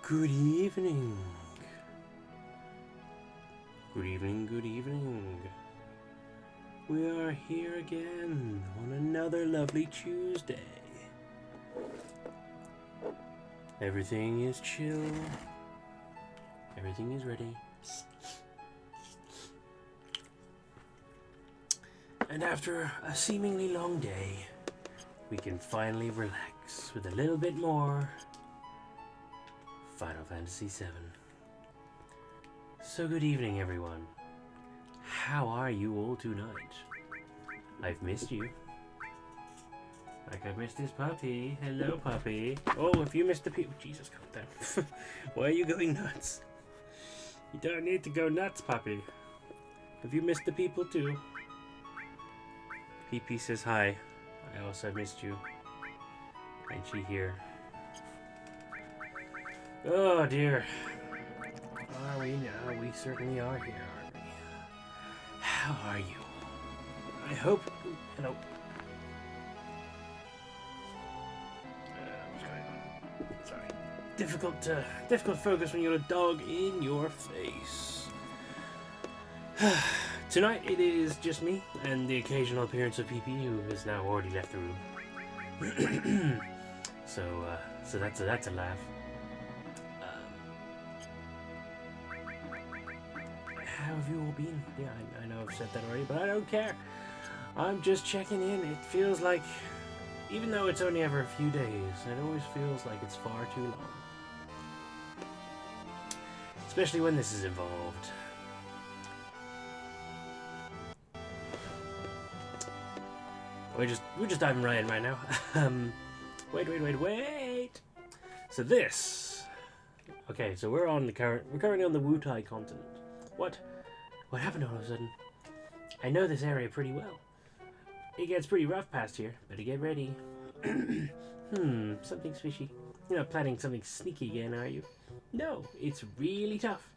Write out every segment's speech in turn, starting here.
Good evening. Good evening, good evening. We are here again on another lovely Tuesday. Everything is chill. Everything is ready. And after a seemingly long day, we can finally relax with a little bit more Final Fantasy VII. So good evening, everyone. How are you all tonight? I've missed you. Like I missed this puppy. Hello, puppy. Oh, if you missed the people... Jesus, calm down. Why are you going nuts? You don't need to go nuts, puppy. Have you missed the people too? PP says hi. I also missed you. And she here. Oh dear. Are we now? We certainly are here, aren't we? How are you? I hope... Hello. What's going on? Sorry. Difficult focus when you're a dog in your face. Tonight it is just me and the occasional appearance of PP, who has now already left the room. So that's a laugh. How have you all been? Yeah, I know I've said that already, but I don't care. I'm just checking in. It feels like, even though it's only ever a few days, it always feels like it's far too long. Especially when this is involved. We're just diving right in right now. Wait. So this. Okay, so we're currently on the Wutai continent. What happened all of a sudden? I know this area pretty well. It gets pretty rough past here. Better get ready. Something's fishy. You're not planning something sneaky again, are you? No, it's really tough.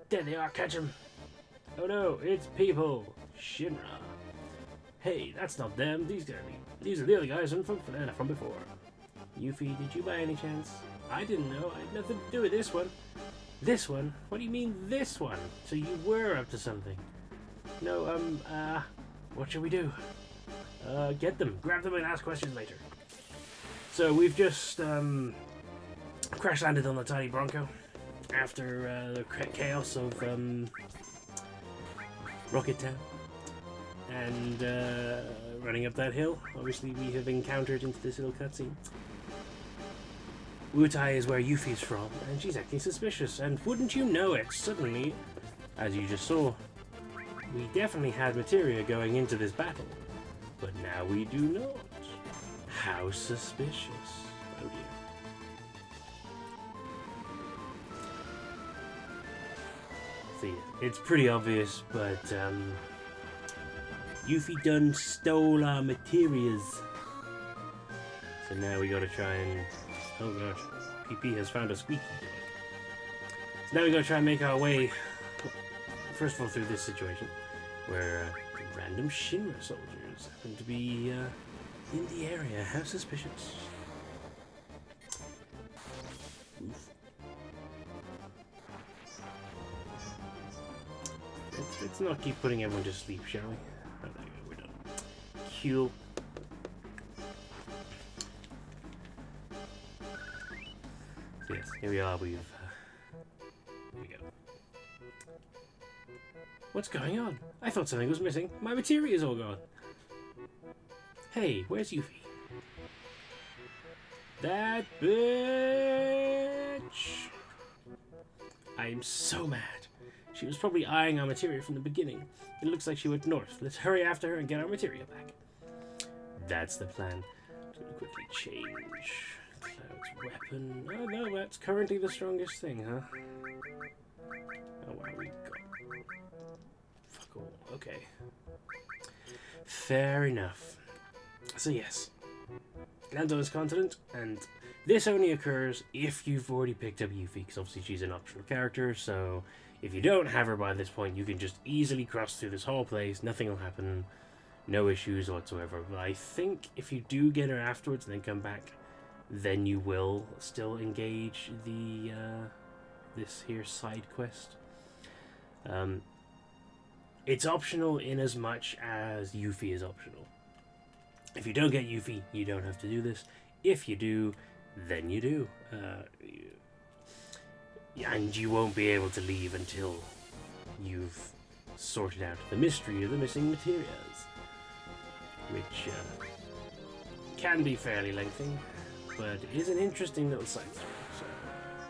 There they are, catch 'em. Oh no, it's people. Shinra. Hey, that's not them. These are the other guys from before. Yuffie, did you by any chance? I didn't know. I had nothing to do with this one. This one? What do you mean this one? So you were up to something? No, what should we do? Get them, grab them and ask questions later. So we've just, crash landed on the tiny Bronco after, the chaos of, Rocket Town. And, running up that hill, obviously we have encountered into this little cutscene. Wutai is where Yuffie's from, and she's acting suspicious, and wouldn't you know it, suddenly, as you just saw, we definitely had materia going into this battle, but now we do not. How suspicious. Oh dear. See, it's pretty obvious, but, Yuffie done stole our materias. So now we gotta try and... Oh gosh, PP has found a squeaky toy. So now we gotta try and make our way, first of all, through this situation, where random Shinra soldiers happen to be in the area. How suspicious. Oof. Let's not keep putting everyone to sleep, shall we? Oh, there we go, we're done. Cool. Yes, here we are, here we go. What's going on? I thought something was missing. My materia is all gone. Hey, where's Yuffie? That bitch! I'm so mad. She was probably eyeing our materia from the beginning. It looks like she went north. Let's hurry after her and get our materia back. That's the plan. I'm gonna quickly change. Cloud's weapon. Oh no, that's currently the strongest thing, huh? Oh wow, we got... Fuck all. Okay. Fair enough. So yes. Lands on this continent, and this only occurs if you've already picked up Yuffie, because obviously she's an optional character, so if you don't have her by this point, you can just easily cross through this whole place, nothing will happen, no issues whatsoever. But I think if you do get her afterwards and then come back, then you will still engage the this here side quest. It's optional in as much as Yuffie is optional. If you don't get Yuffie, you don't have to do this. If you do, then you do. And you won't be able to leave until you've sorted out the mystery of the missing materials, which can be fairly lengthy, but is an interesting little side story. So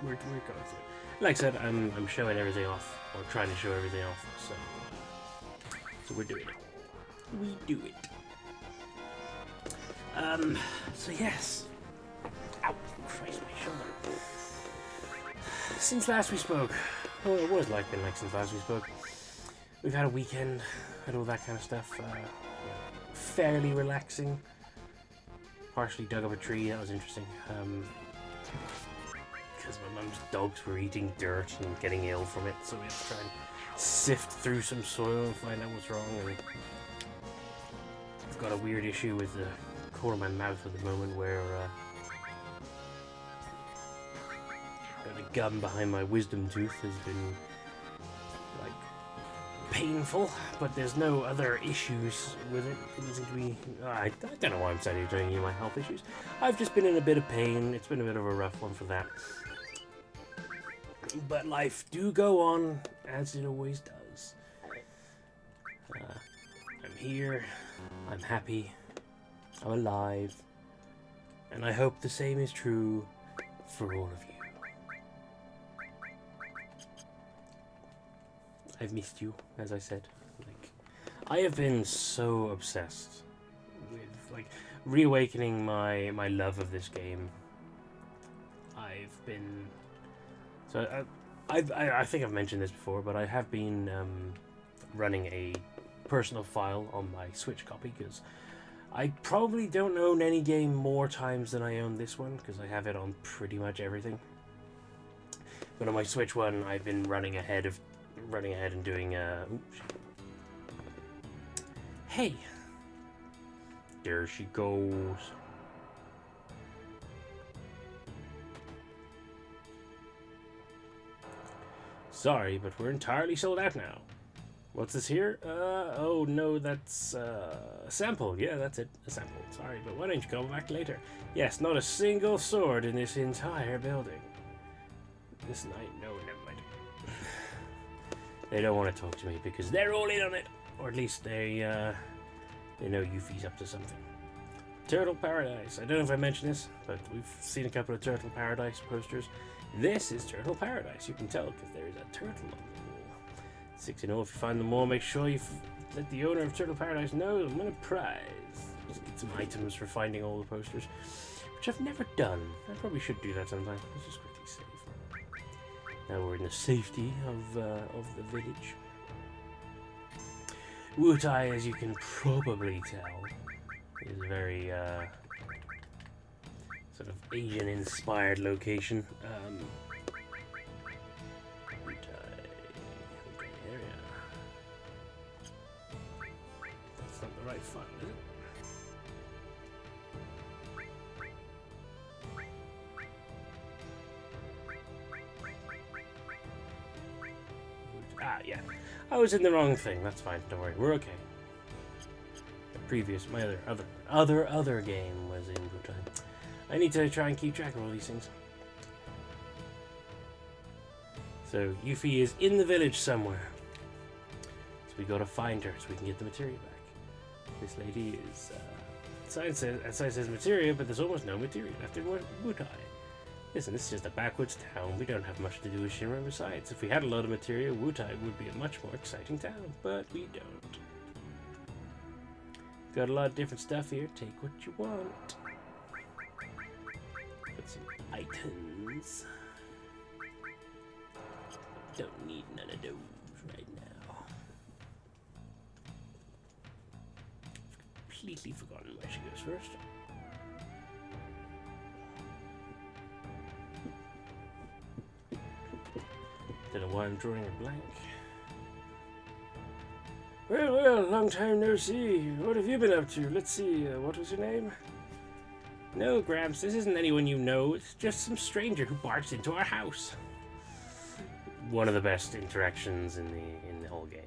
we're going through it. Like I said, I'm showing everything off, or trying to show everything off. So we're doing it. We do it. So yes. Ow, Christ, my shoulder. Since last we spoke, well, it was been like since last we spoke. We've had a weekend, had all that kind of stuff. Fairly relaxing. Partially dug up a tree, that was interesting. Because my mum's dogs were eating dirt and getting ill from it, so we had to try and sift through some soil and find out what's wrong. And I've got a weird issue with the corner of my mouth at the moment where the gum behind my wisdom tooth has been like painful, but there's no other issues with it. It doesn't seem to be. I don't know why I'm telling you my health issues. I've just been in a bit of pain. It's been a bit of a rough one for that. But life do go on as it always does. I'm here. I'm happy. I'm alive. And I hope the same is true for all of you. I've missed you, as I said. I have been so obsessed with reawakening my love of this game. I've been I think I've mentioned this before, but I have been running a personal file on my Switch copy because I probably don't own any game more times than I own this one because I have it on pretty much everything. But on my Switch one, I've been running ahead and doing Hey, there she goes. Sorry, but we're entirely sold out now. What's this here? Oh no, that's a sample. Yeah, that's it, a sample. Sorry, but why don't you come back later? Yes, not a single sword in this entire building. This night, no, never mind. They don't want to talk to me because they're all in on it, or at least they know Yuffie's up to something. Turtle Paradise. I don't know if I mentioned this, but we've seen a couple of Turtle Paradise posters. This is Turtle Paradise. You can tell because there is a turtle on the wall. 6-0. If you find them all, make sure you let the owner of Turtle Paradise know and win a prize. Just get some items for finding all the posters, which I've never done. I probably should do that sometime. Let's just quickly save. Now we're in the safety of the village. Wutai, as you can probably tell, is a very sort of Asian-inspired location. Wutai area. That's not the right file, is it? Ah, yeah. I was in the wrong thing. That's fine. Don't worry. We're okay. My other game was in Wutai. I need to try and keep track of all these things. So Yuffie is in the village somewhere. So we gotta find her so we can get the materia back. This lady is outside says materia, but there's almost no materia left in Wutai. Listen, this is just a backwoods town. We don't have much to do with Shinra. Besides, if we had a lot of materia, Wutai would be a much more exciting town, but we don't. Got a lot of different stuff here. Take what you want. Put some items. Don't need none of those right now. I've completely forgotten where she goes first. Don't know why I'm drawing a blank. Well, long time no see. What have you been up to? Let's see, what was your name? No, Gramps, this isn't anyone you know. It's just some stranger who barged into our house. One of the best interactions in the whole game.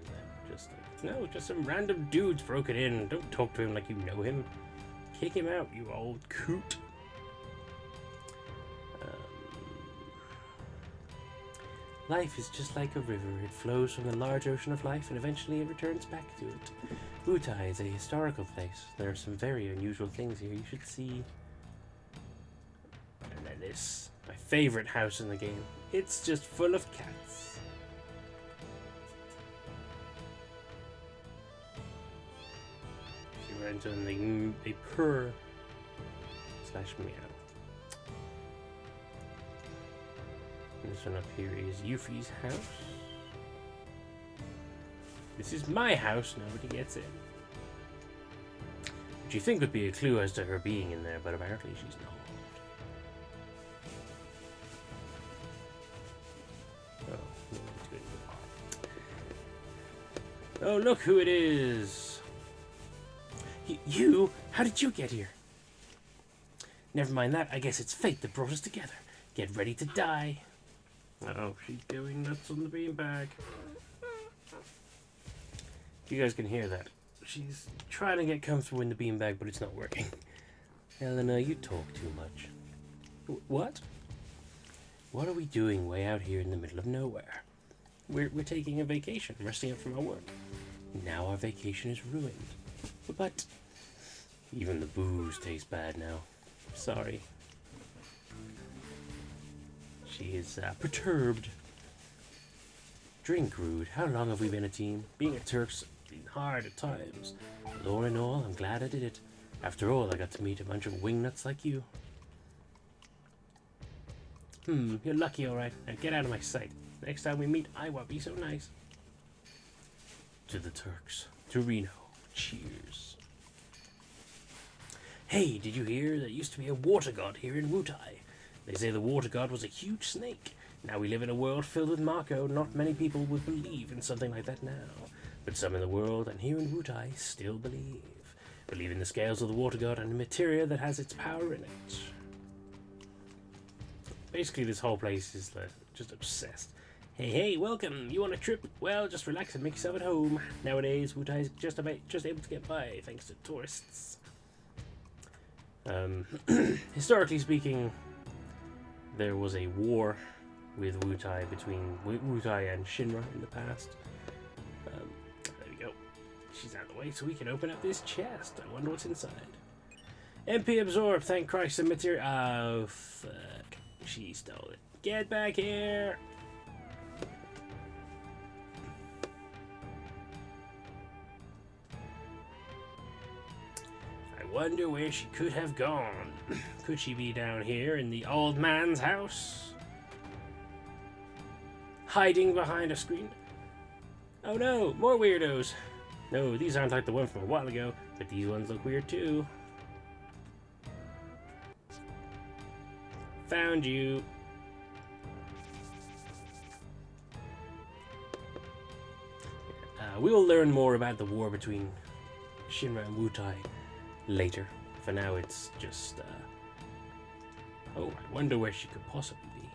Just like, no, just some random dudes broke it in. Don't talk to him like you know him. Kick him out, you old coot. Life is just like a river. It flows from the large ocean of life and eventually it returns back to it. Wutai is a historical place. There are some very unusual things here you should see. And then this, my favorite house in the game. It's just full of cats. If you went on, they purr / meow. This one up here is Yuffie's house. This is my house, nobody gets in. Which you think would be a clue as to her being in there, but apparently she's not. Oh, look who it is! You? How did you get here? Never mind that, I guess it's fate that brought us together. Get ready to die. Oh, she's going nuts on the beanbag. You guys can hear that. She's trying to get comfortable in the beanbag, but it's not working. Eleanor, you talk too much. What? What are we doing way out here in the middle of nowhere? We're taking a vacation, resting up from our work. Now our vacation is ruined. But even the booze tastes bad now. Sorry. She is perturbed. Drink, Rude. How long have we been a team? Being a Turk's been hard at times. But all in all, I'm glad I did it. After all, I got to meet a bunch of wingnuts like you. You're lucky, alright. Now get out of my sight. Next time we meet, I won't be so nice. To the Turks. To Reno. Cheers. Hey, did you hear? There used to be a water god here in Wutai. They say the water god was a huge snake. Now we live in a world filled with Mako. Not many people would believe in something like that now. But some in the world, and here in Wutai, still believe. Believe in the scales of the water god and the materia that has its power in it. Basically, this whole place is just obsessed. Hey, welcome. You want a trip? Well, just relax and make yourself at home. Nowadays, Wutai is just able to get by thanks to tourists. Historically speaking, there was a war with Wutai between Wutai and Shinra in the past. There we go. She's out of the way, so we can open up this chest. I wonder what's inside. MP absorbed. Thank Christ, the material. Oh, fuck. She stole it. Get back here! I wonder where she could have gone. Could she be down here in the old man's house? Hiding behind a screen? Oh no, more weirdos. No, these aren't like the one from a while ago, but these ones look weird too. Found you. We will learn more about the war between Shinra and Wutai later. For now, it's just... Oh, I wonder where she could possibly be.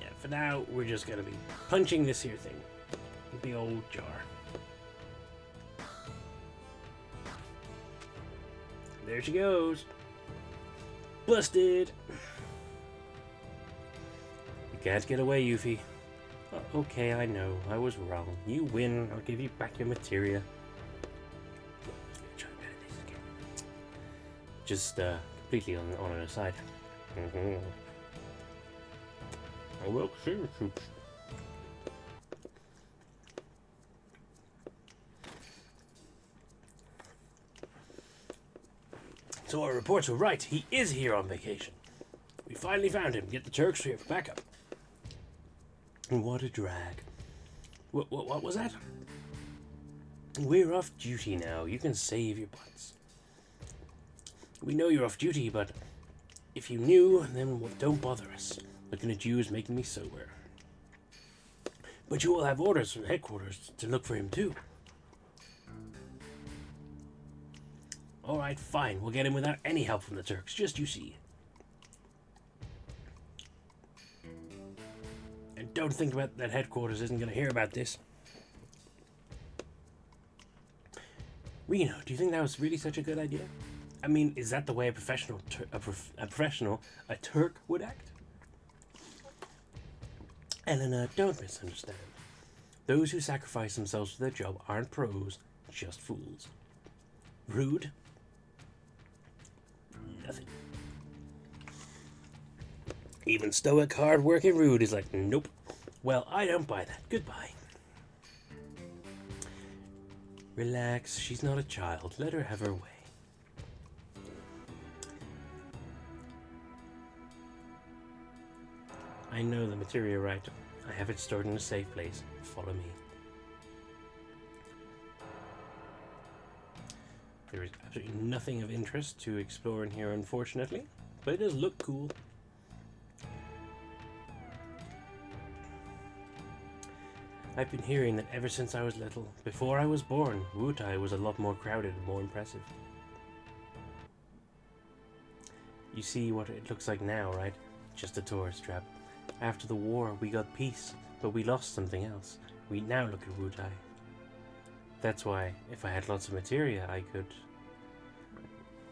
Yeah, for now, we're just gonna be punching this here thing. The old jar. There she goes. Busted. You can't get away, Yuffie. Okay, I know. I was wrong. You win. I'll give you back your materia. Try better this again. Just completely on an aside. I will see the troops. So our reports were right. He is here on vacation. We finally found him. Get the Turks here for backup. And what a drag. What was that? We're off duty now. You can save your butts. We know you're off duty, but if you knew, then don't bother us. Looking at you is making me sober. But you all have orders from headquarters to look for him too. Alright, fine. We'll get in without any help from the Turks. Just you see. And don't think about that headquarters isn't going to hear about this. Reno, do you think that was really such a good idea? I mean, is that the way a Turk would act? Elena, don't misunderstand. Those who sacrifice themselves for their job aren't pros, just fools. Rude? Nothing. Even stoic, hard-working Rude is like, nope. Well, I don't buy that. Goodbye. Relax, she's not a child. Let her have her way. I know the materia right. I have it stored in a safe place. Follow me. There is absolutely nothing of interest to explore in here, unfortunately, but it does look cool. I've been hearing that ever since I was little, before I was born, Wutai was a lot more crowded and more impressive. You see what it looks like now, right? Just a tourist trap. After the war, we got peace, but we lost something else. We now look at Wutai. That's why, if I had lots of materia, I could...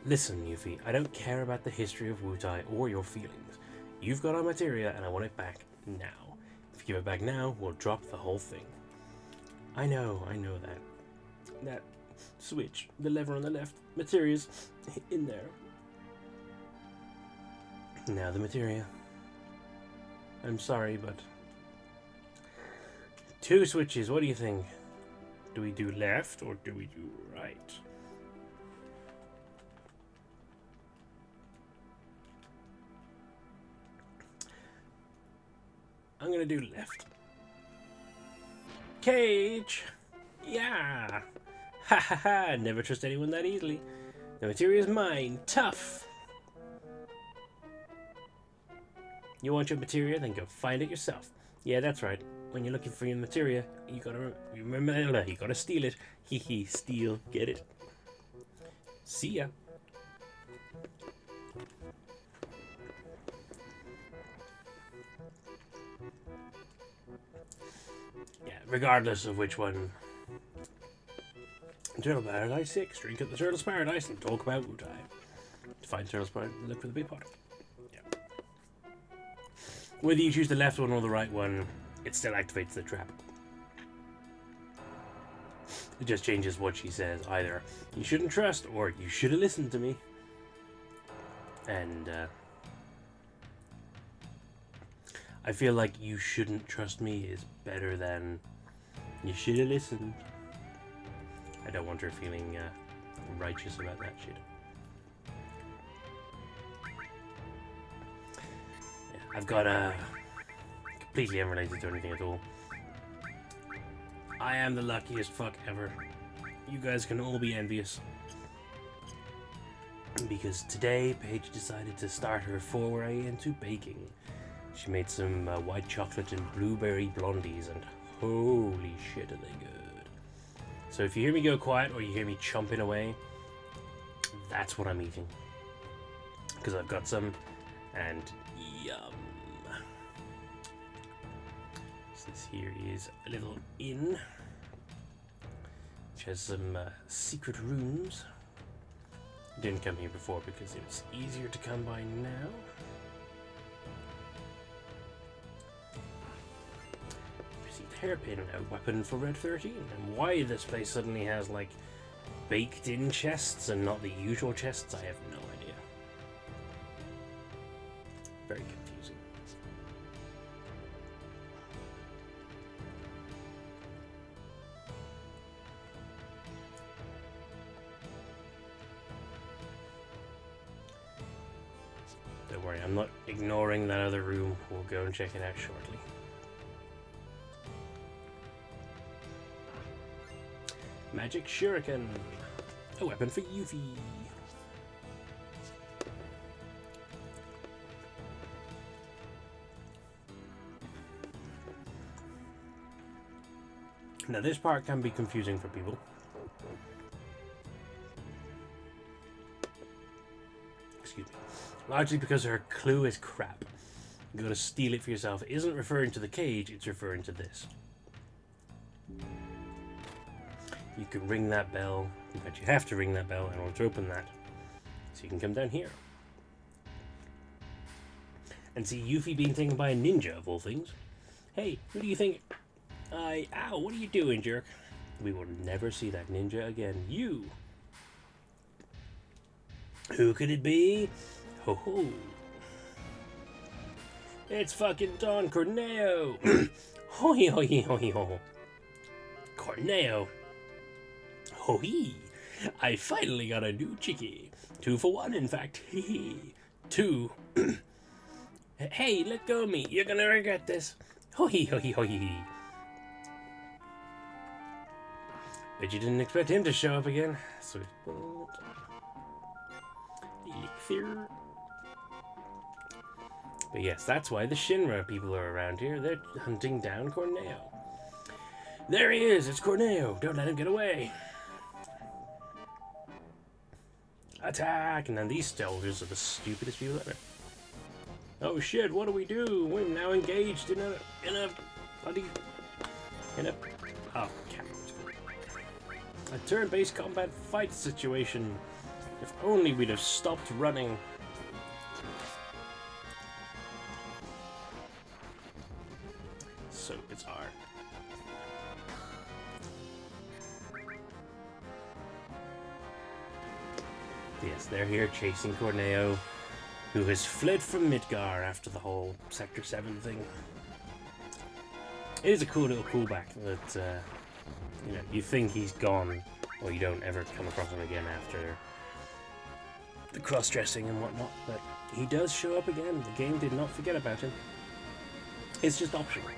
Listen, Yuffie, I don't care about the history of Wutai or your feelings. You've got our materia, and I want it back now. If you give it back now, we'll drop the whole thing. I know that. That switch, the lever on the left, materia's in there. Now the materia. I'm sorry, but... 2 switches, what do you think? Do we do left or do we do right? I'm gonna do left. Cage! Yeah! Ha ha ha! Never trust anyone that easily. The material is mine. Tough! You want your materia? Then go find it yourself. Yeah, that's right. When you're looking for your materia, you gotta remember, you gotta steal it. Hee hee, steal, get it. See ya. Yeah, regardless of which one. Turtle Paradise 6. Drink at the Turtle's Paradise and talk about Wutai. To find Turtle's Paradise, look for the big pot. Yeah. Whether you choose the left one or the right one, it still activates the trap. It just changes what she says. Either you shouldn't trust or you should have listened to me. And I feel like you shouldn't trust me is better than you should have listened. I don't want her feeling righteous about that shit. Yeah, I've got a completely unrelated to anything at all. I am the luckiest fuck ever. You guys can all be envious. Because today, Paige decided to start her foray into baking. She made some white chocolate and blueberry blondies, and holy shit are they good. So if you hear me go quiet or you hear me chomping away, that's what I'm eating. Because I've got some, and yum. So this here is a little inn, which has some secret rooms. Didn't come here before because it was easier to come by now. Received hairpin, a weapon for Red 13. And why this place suddenly has like baked in chests and not the usual chests, I have no idea. Very confusing. Don't worry, I'm not ignoring that other room. We'll go and check it out shortly. Magic Shuriken. A weapon for Yuffie. Now this part can be confusing for people. excuse me, largely because her clue is crap. You gotta steal it for yourself. It isn't referring to the cage, it's referring to this. You can ring that bell. In fact, you have to ring that bell in order to open that. So you can come down here. And see Yuffie being taken by a ninja, of all things. Hey, who do you think? Ow, what are you doing, jerk? We will never see that ninja again. You! Who could it be? Ho ho! It's fucking Don Corneo! Hoi hoi hoi ho! Corneo! Hoi! I finally got a new chickie. 2 for 1, in fact. Hee 2. Hey, let go of me. You're gonna regret this. Hoi hoi hoi. Bet you didn't expect him to show up again. Sweet. Elixir. But yes, that's why the Shinra people are around here. They're hunting down Corneo. There he is. It's Corneo. Don't let him get away. Attack! And then these soldiers are the stupidest people ever. Oh shit! What do we do? We're now engaged in a turn-based combat fight situation. If only we'd have stopped running. So bizarre. Yes, they're here chasing Corneo, who has fled from Midgar after the whole Sector 7 thing. It is a cool little callback that, you know, you think he's gone, or you don't ever come across him again after the cross-dressing and whatnot, but he does show up again. The game did not forget about him. It's just optional.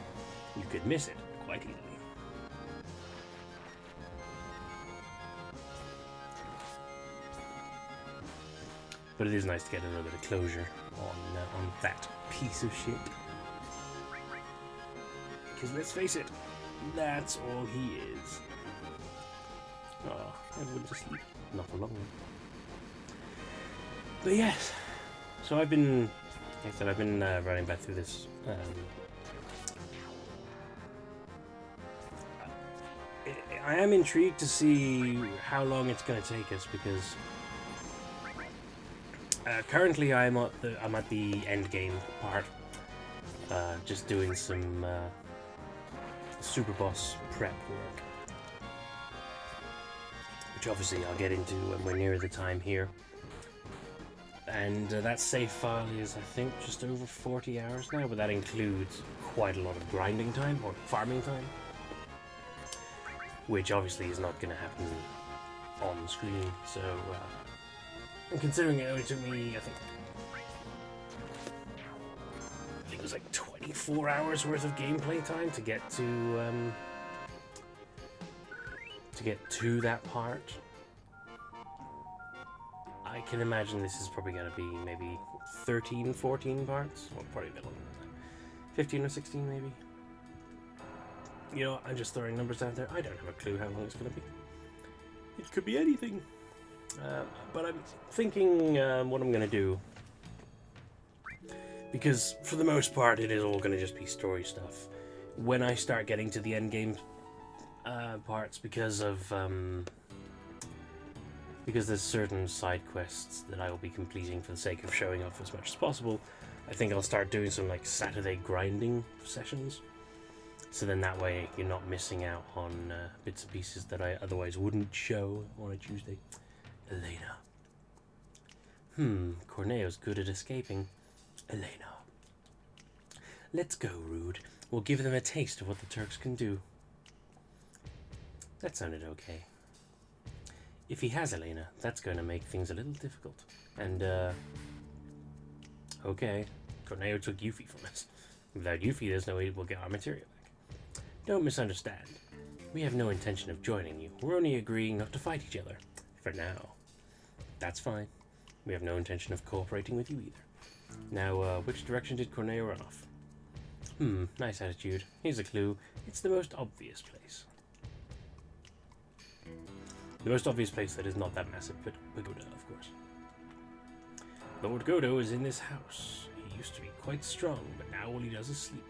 You could miss it quite easily. But it is nice to get a little bit of closure on that piece of shit. Because let's face it, that's all he is. Oh, everyone's asleep. Not for long. But yes, so I've been, like I said, I've been running back through this. I am intrigued to see how long it's going to take us, because currently I'm at the end game part, just doing some super boss prep work, which obviously I'll get into when we're near the time here. And that save file is, I think, just over 40 hours now, but that includes quite a lot of grinding time or farming time, which obviously is not going to happen on screen. So I'm considering it only took me, I think it was like 24 hours worth of gameplay time to get to that part. I can imagine this is probably going to be maybe 13, 14 parts. Well, probably a bit longer than that. 15 or 16 maybe. You know, I'm just throwing numbers out there. I don't have a clue how long it's going to be. It could be anything. But I'm thinking what I'm going to do. Because for the most part, it is all going to just be story stuff. When I start getting to the end game parts, because there's certain side quests that I will be completing for the sake of showing off as much as possible, I think I'll start doing some like Saturday grinding sessions. So then that way you're not missing out on bits and pieces that I otherwise wouldn't show on a Tuesday. Elena. Corneo's good at escaping. Elena. Let's go, Rude. We'll give them a taste of what the Turks can do. That sounded okay. If he has Elena, that's going to make things a little difficult. And, okay, Corneo took Yuffie from us. Without Yuffie, there's no way we'll get our material back. Don't misunderstand. We have no intention of joining you. We're only agreeing not to fight each other. For now. That's fine. We have no intention of cooperating with you either. Now, which direction did Corneo run off? Nice attitude. Here's a clue. It's the most obvious place. The most obvious place that is not that massive, but Pagoda, of course. Lord Godo is in this house. He used to be quite strong, but now all he does is sleep.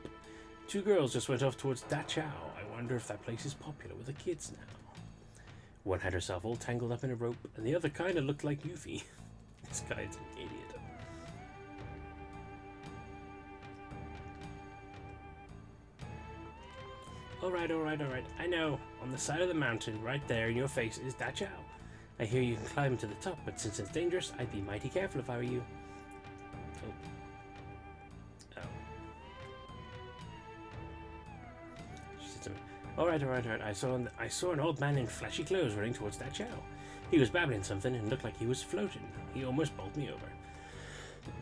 2 girls just went off towards Dachau. I wonder if that place is popular with the kids now. One had herself all tangled up in a rope, and the other kind of looked like Yuffie. This guy's an idiot. Alright. I know. On the side of the mountain, right there in your face, is Dachau. I hear you can climb to the top, but since it's dangerous, I'd be mighty careful if I were you. Oh. Alright. I saw an old man in flashy clothes running towards Dachau. He was babbling something and looked like he was floating. He almost bowled me over.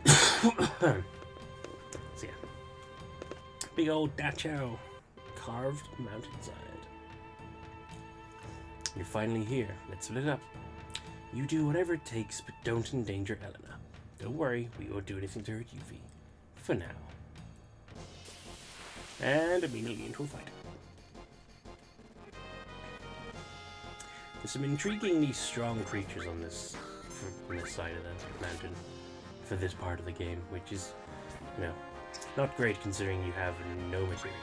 So yeah. Big old Dachau. Carved mountainside. You're finally here. Let's split up. You do whatever it takes, but don't endanger Elena. Don't worry, we won't do anything to hurt Yuffie. For now. And immediately into a fight. There's some intriguingly strong creatures on this side of the mountain for this part of the game, which is, you know, not great considering you have no material.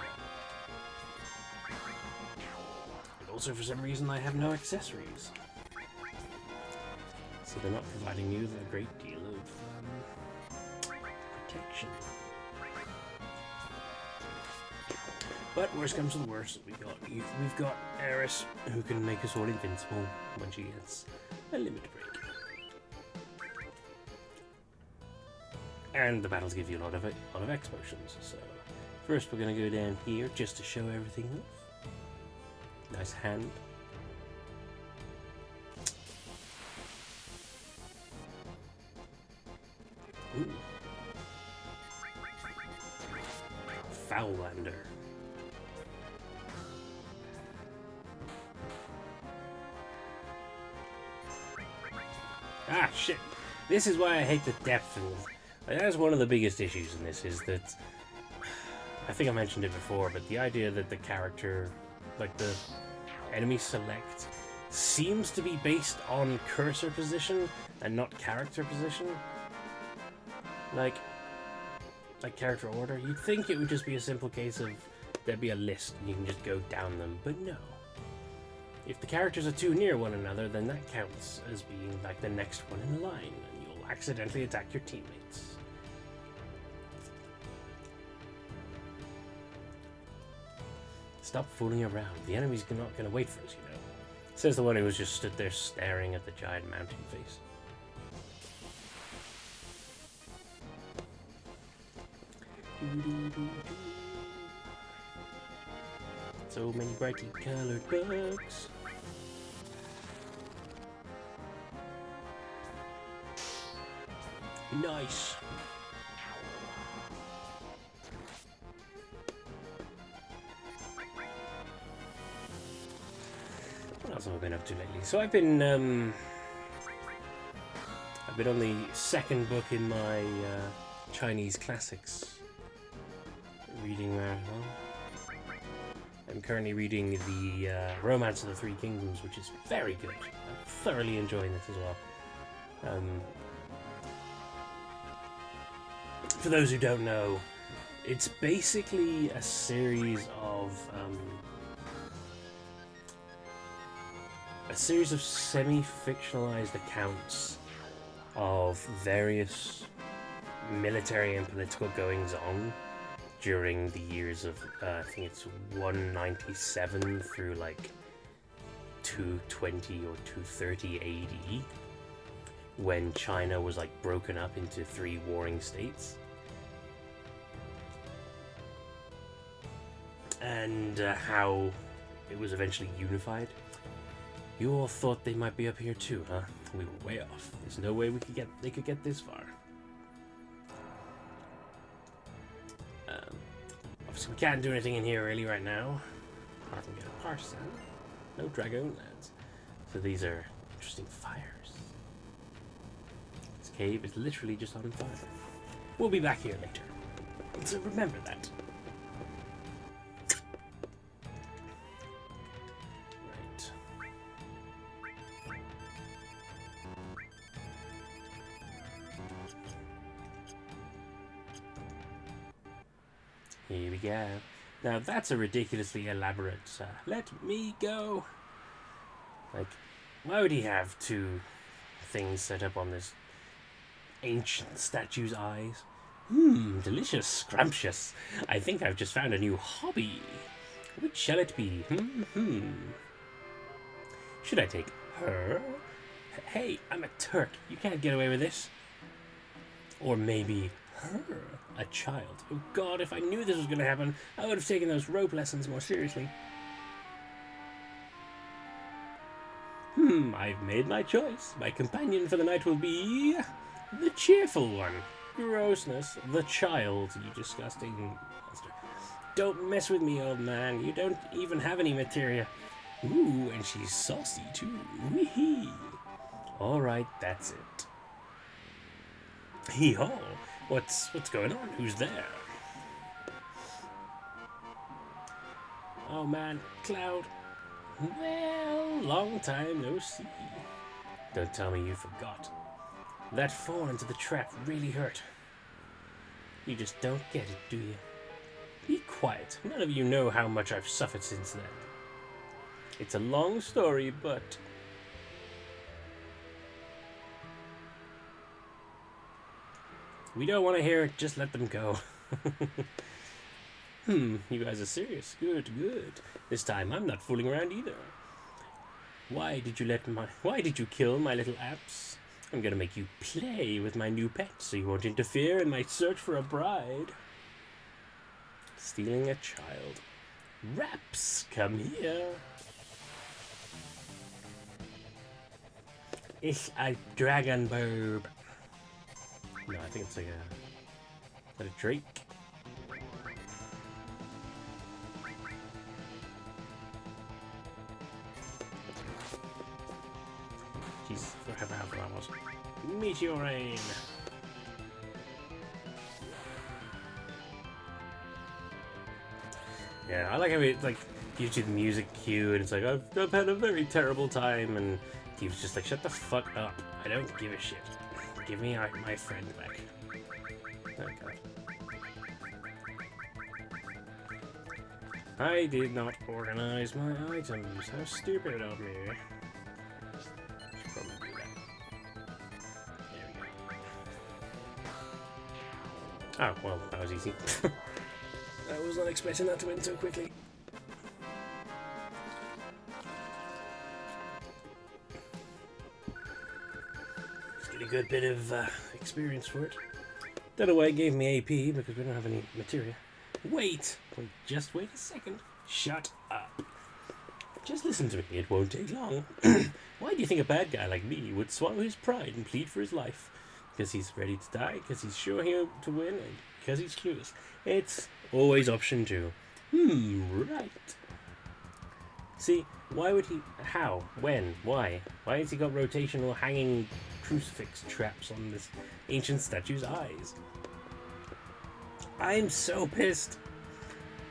Also, for some reason, I have no accessories. So they're not providing you with a great deal of protection. But worst comes to the worst, we've got Aerith, who can make us all invincible when she gets a limit break. And the battles give you a lot of X potions. So first, we're gonna go down here just to show everything off. Nice hand. Ooh. Foulander. Ah, shit. This is why I hate the depth. And that's one of the biggest issues in this, is that... I think I mentioned it before, but the idea that the character... like the enemy select seems to be based on cursor position and not character position. Like character order. You'd think it would just be a simple case of there'd be a list and you can just go down them, but no. If the characters are too near one another, then that counts as being like the next one in line, and you'll accidentally attack your teammates. Stop fooling around. The enemy's not going to wait for us, you know. Says the one who was just stood there staring at the giant mountain face. So many brightly colored bugs. Nice. What else have I been up to lately? So I've been on the second book in my Chinese classics reading marathon. I'm currently reading the Romance of the Three Kingdoms, which is very good. I'm thoroughly enjoying this as well. For those who don't know, it's basically a series of semi-fictionalized accounts of various military and political goings-on during the years of, I think it's 197 through like 220 or 230 AD, when China was like broken up into 3 warring states. And how it was eventually unified. You all thought they might be up here too, huh? We were way off. There's no way they could get this far. Obviously we can't do anything in here really right now. Apart from get a partisan. No dragon lads. So these are interesting fires. This cave is literally just on fire. We'll be back here later. So remember that. Here we go. Now that's a ridiculously elaborate, let me go. Like, why would he have two things set up on this ancient statue's eyes? Delicious, scrumptious. I think I've just found a new hobby. Which shall it be? Should I take her? Hey, I'm a Turk. You can't get away with this. Or maybe her, a child. Oh God, if I knew this was going to happen, I would have taken those rope lessons more seriously. I've made my choice. My companion for the night will be the cheerful one. Grossness, the child, you disgusting monster. Don't mess with me, old man. You don't even have any materia. Ooh, and she's saucy too. Wee-hee. All right, that's it. Hee-haw. What's going on? Who's there? Oh man, Cloud. Well, long time no see. Don't tell me you forgot. That fall into the trap really hurt. You just don't get it, do you? Be quiet. None of you know how much I've suffered since then. It's a long story, but... we don't want to hear it, just let them go. You guys are serious. Good, good. This time I'm not fooling around either. Why did you kill my little apps? I'm gonna make you play with my new pet so you won't interfere in my search for a bride. Stealing a child. Raps, come here. Ich a dragon burb. No, I think it's like is that a drake? Jeez, I forgot how that was. Meteor rain. Yeah, I like how it like gives you the music cue, and it's like I've had a very terrible time, and he was just like, shut the fuck up. I don't give a shit. Give me my friend back. Oh God. I did not organize my items. How stupid of me. Probably do that. There we go. Oh, well, that was easy. I was not expecting that to end so quickly. Just get a good bit of experience for it. Don't know why it gave me AP, because we don't have any materia. Wait! Just wait a second. Shut up. Just listen to me, it won't take long. Why do you think a bad guy like me would swallow his pride and plead for his life? Because he's ready to die, because he's sure he'll to win, and because he's clueless. It's always option 2. Right. See, why would he... how? When? Why? Why has he got rotational hanging crucifix traps on this ancient statue's eyes? I'm so pissed.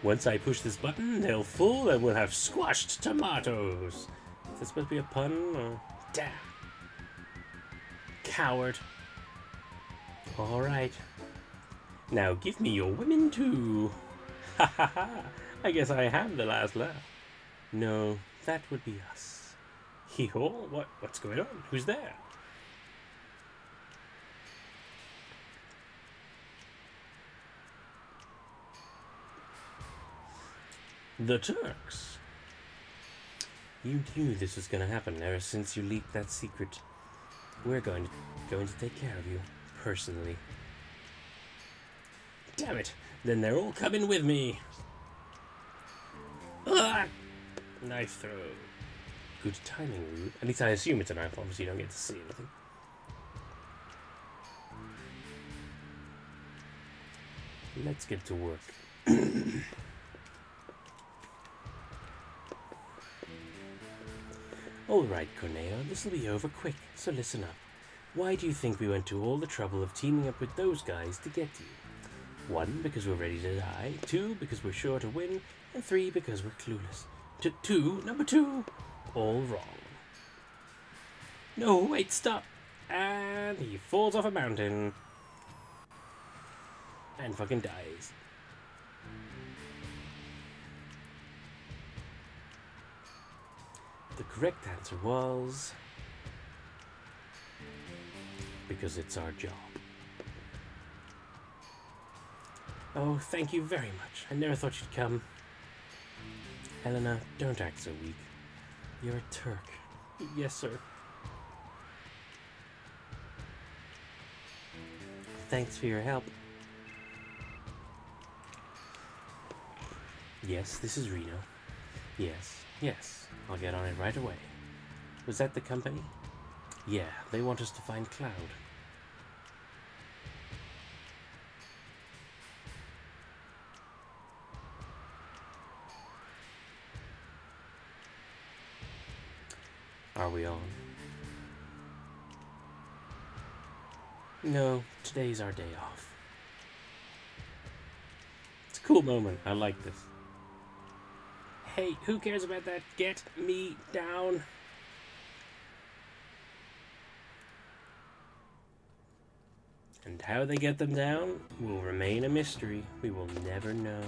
Once I push this button, they'll fall and we'll have squashed tomatoes. Is that supposed to be a pun? Or... damn. Coward. Alright. Now give me your women too. Ha ha ha. I guess I have the last laugh. No, that would be us. Hee-haw, what's going on? Who's there? The Turks. You knew this was going to happen ever since you leaked that secret. We're going to take care of you, personally. Damn it! Then they're all coming with me. Ah! Knife throw. Good timing, Rude. At least I assume it's a knife. Obviously, you don't get to see anything. Let's get to work. Alright, Corneo, this'll be over quick, so listen up. Why do you think we went to all the trouble of teaming up with those guys to get you? 1, because we're ready to die. 2, because we're sure to win. And 3, because we're clueless. Number 2, all wrong. No, wait, stop. And he falls off a mountain. And fucking dies. correct answer was... because it's our job. Oh, thank you very much. I never thought you'd come. Helena, don't act so weak. You're a Turk. Yes, sir. Thanks for your help. Yes, this is Reno. Yes, I'll get on it right away. Was that the company? Yeah, they want us to find Cloud. Are we on? No, today's our day off. It's a cool moment. I like this. Hey, who cares about that? Get me down. And how they get them down will remain a mystery. We will never know.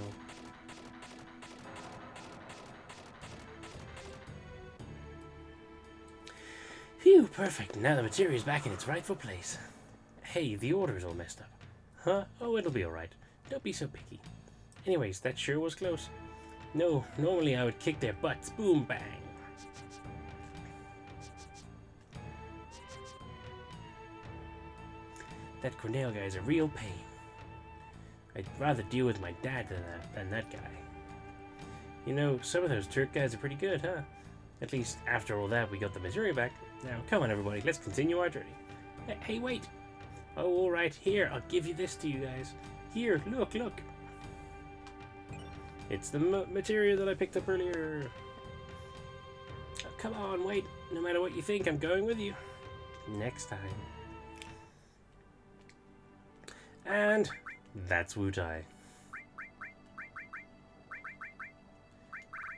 Phew, perfect. Now the material's back in its rightful place. Hey, the order's all messed up. Huh? Oh, it'll be alright. Don't be so picky. Anyways, that sure was close. No, normally I would kick their butts. Boom, bang. That Cornell guy's a real pain. I'd rather deal with my dad than that guy. You know, some of those Turk guys are pretty good, huh? At least, after all that, we got the material back. Now, come on, everybody, let's continue our journey. Hey, wait! Oh, alright, here, I'll give you this to you guys. Here, look. It's the material that I picked up earlier. Oh, come on, wait. No matter what you think, I'm going with you. Next time. And that's Wutai.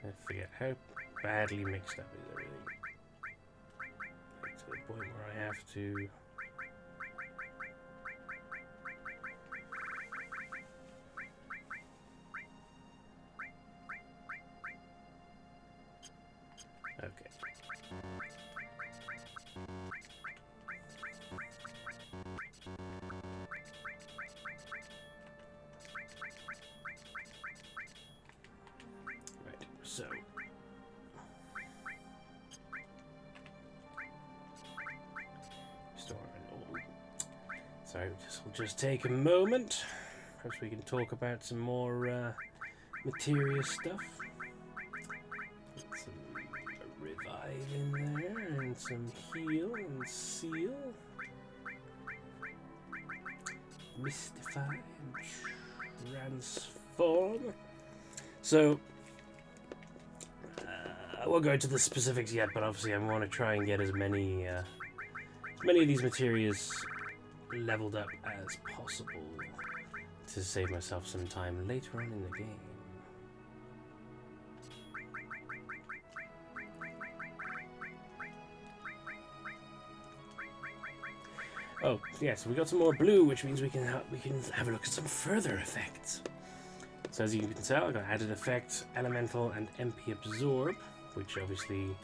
I forget how badly mixed up is everything. To the point where I have to... Okay. Right, so... Sorry, we'll just take a moment. Perhaps we can talk about some more material stuff. Put some revive in there, and some heal and seal. Mystify and transform. So, I won't go into the specifics yet, but obviously I want to try and get as many of these materials leveled up as possible to save myself some time later on in the game. Oh, yeah, so we got some more blue, which means we can have a look at some further effects. So as you can tell, I got added effect, elemental, and MP absorb, which obviously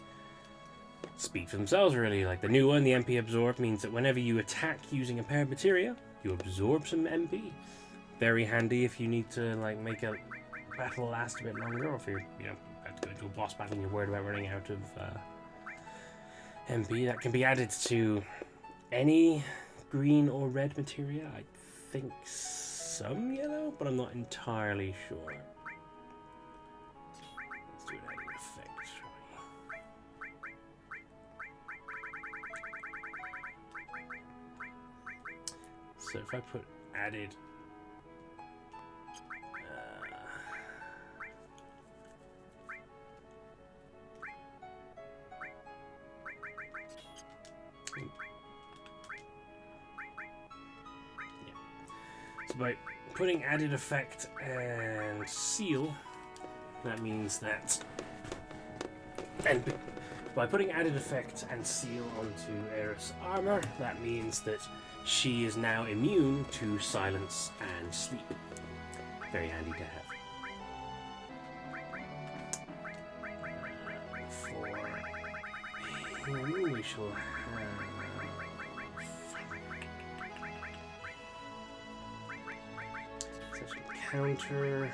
speak for themselves, really. Like the new one, the MP absorb, means that whenever you attack using a pair of materia, you absorb some MP. Very handy if you need to like make a battle last a bit longer, or if you're about to go into a boss battle and you're worried about running out of MP. That can be added to any green or red materia. I think some yellow, but I'm not entirely sure. Let's do an added effect, shall we? So if I put added so by putting added effect and seal, that means that, and by putting added effect and seal onto Aerith's armor, that means that she is now immune to silence and sleep. Very handy to have. For him, we shall have such a counter.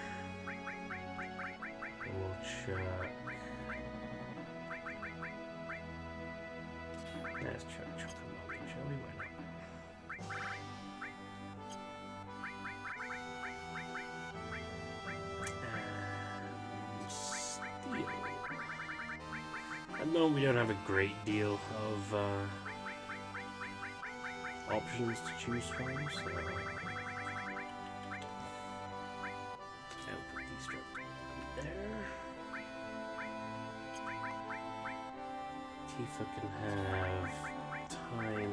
And we'll check. Let's check Chocomonkey, shall we? Why not? At the moment, we don't have a great deal of options to choose from, so I'll put these directly there. Tifa can have time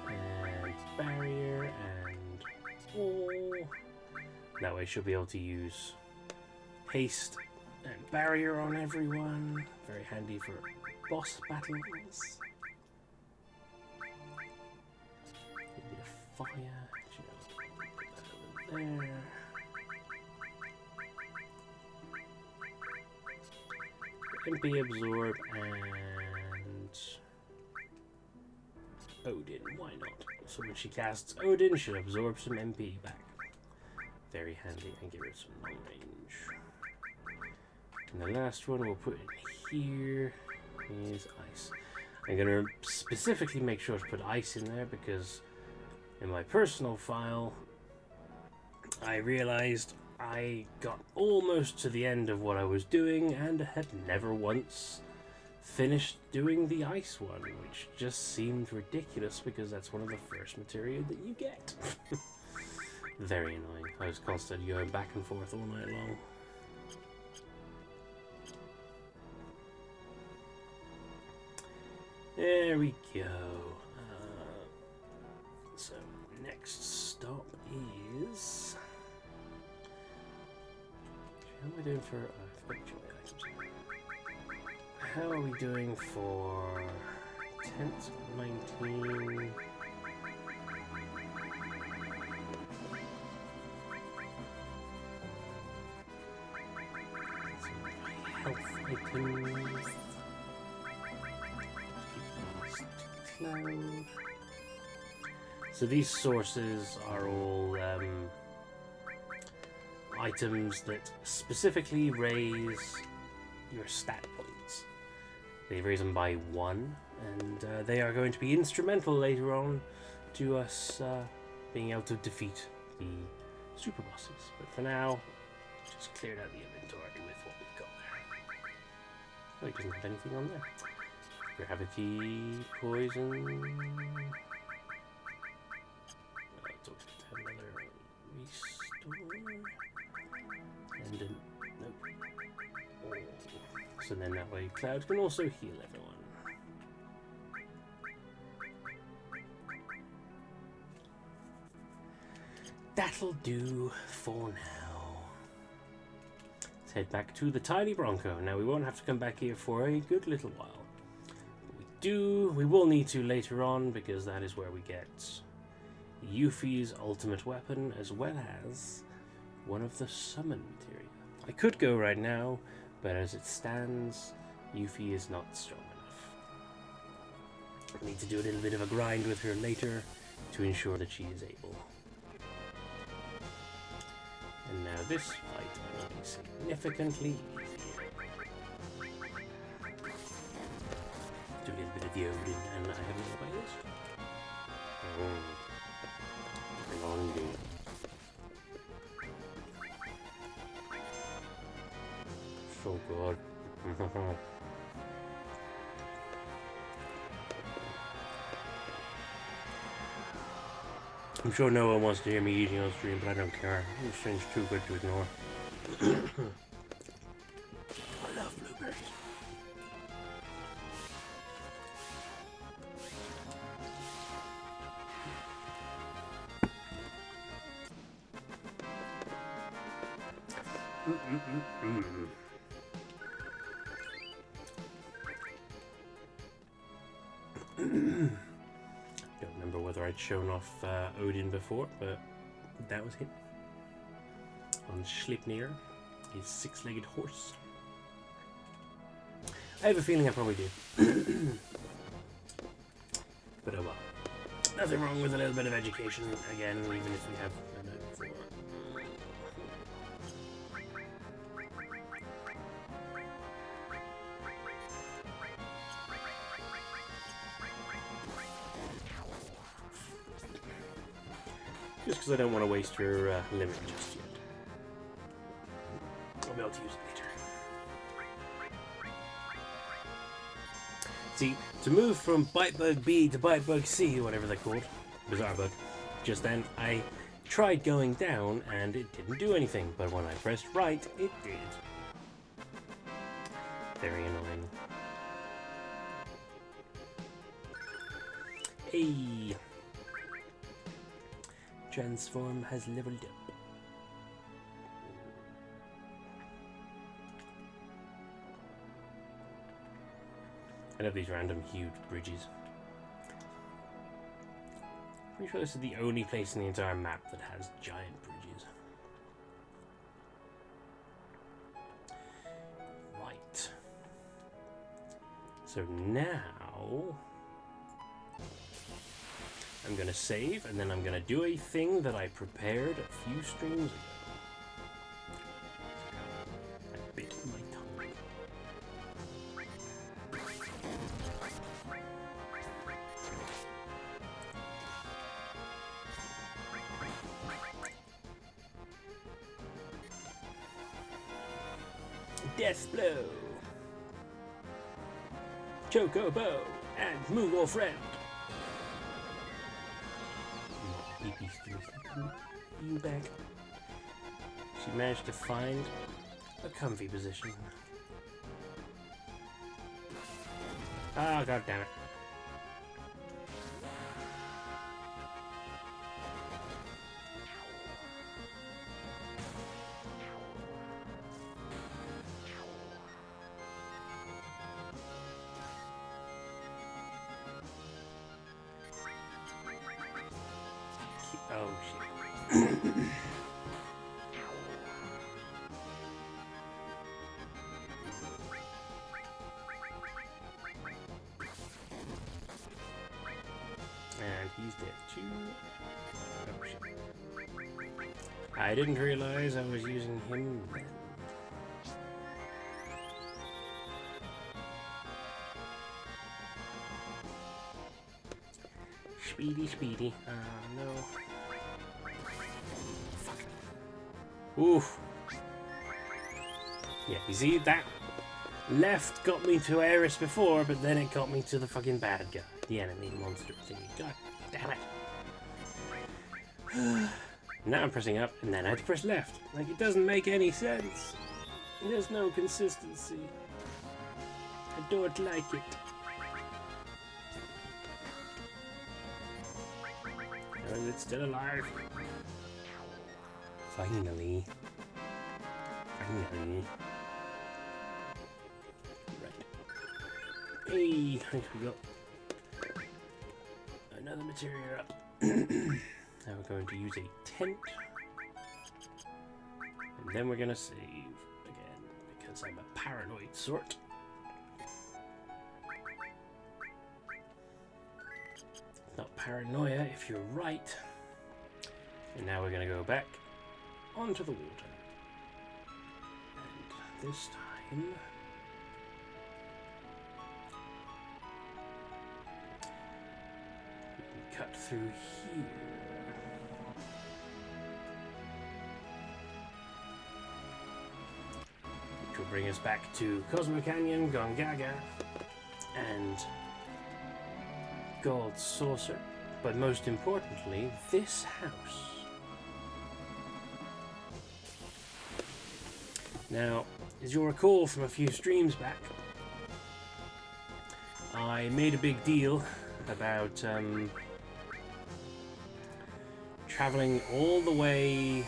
and barrier and wall. That way she'll be able to use haste and barrier on everyone. Very handy for boss battles. A bit of fire. Put that over there. MP absorb and Odin. Why not? So when she casts Odin, she'll absorb some MP back. Very handy, and give her some long range. And the last one we'll put in here is ice. I'm going to specifically make sure to put ice in there because in my personal file I realized I got almost to the end of what I was doing and had never once finished doing the ice one, which just seemed ridiculous because that's one of the first material that you get. Very annoying. I was constantly going back and forth all night long. There we go. So next stop is. How are we doing for? How are we doing for 10th, 19? Health items. Cloud. So these sources are all items that specifically raise your stat points. They raise them by 1, and they are going to be instrumental later on to us being able to defeat the super bosses. But for now, just cleared out the inventory with what we've got there. Oh, it doesn't have anything on there. Gravity, poison. It's always good to have another restore. And then, nope. Oh. So then that way Cloud can also heal everyone. That'll do for now. Let's head back to the Tiny Bronco. Now we won't have to come back here for a good little while. We will need to later on because that is where we get Yuffie's ultimate weapon as well as one of the summon materia. I could go right now, but as it stands, Yuffie is not strong enough. I need to do a little bit of a grind with her later to ensure that she is able. And now this fight will be significantly easier. Do a little bit of the Odin, and I have no by this. Belonging. So good. I'm sure no one wants to hear me eating on stream, but I don't care. This thing's too good to ignore. I love blueberries. Don't remember whether I'd shown off Odin before, but that was him. On Sleipnir, his 6-legged horse. I have a feeling I probably did. But oh well. Nothing wrong with a little bit of education, again, even if we have a note before. Just because I don't want to waste her limit just yet. I'll be able to use it later. See, to move from Bitebug B to Bitebug C, whatever they're called, Bizarre Bug, just then I tried going down and it didn't do anything, but when I pressed right, it did. Very annoying. Hey! Transform has leveled up. I love these random huge bridges. Pretty sure this is the only place in the entire map that has giant bridges. Right. So now I'm gonna save, and then I'm gonna do a thing that I prepared a few streams ago. I bit my tongue. Death blow. Chocobo and Moogle friend. You back. She managed to find a comfy position. Ah, god damn it. Oh shit. And he's dead too. Oh shit. I didn't realize I was using him then. Speedy. No. Fuck. Oof. Yeah, you see that? Left got me to Aerith before, but then it got me to the fucking bad guy. The enemy monster thingy. God damn it. Now I'm pressing up, and then I had to press left. Like, it doesn't make any sense. There's no consistency. I don't like it. And it's still alive. Finally. Right. Hey, we got another material up. Now we're going to use a tent. And then we're going to save again, because I'm a paranoid sort. Not paranoia if you're right. And now we're going to go back onto the water. And this time we can cut through here. Which will bring us back to Cosmo Canyon, Gongaga, and Gold Saucer, but most importantly, this house. Now, as you'll recall from a few streams back, I made a big deal about traveling all the way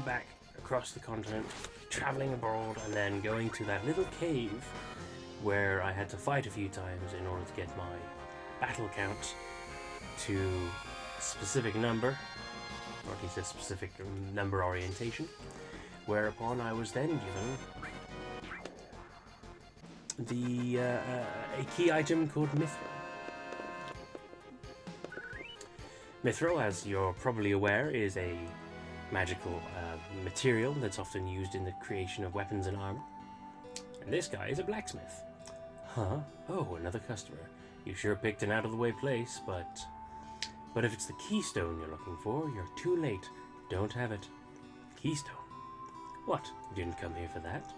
back across the continent, traveling abroad, and then going to that little cave where I had to fight a few times in order to get my battle count to a specific number, or at least a specific number orientation, whereupon I was then given a key item called Mithril. Mithril, as you're probably aware, is a magical material that's often used in the creation of weapons and armor. And this guy is a blacksmith. Huh? Oh, another customer. You sure picked an out-of-the-way place, but if it's the keystone you're looking for, you're too late. Don't have it. Keystone? What? You didn't come here for that?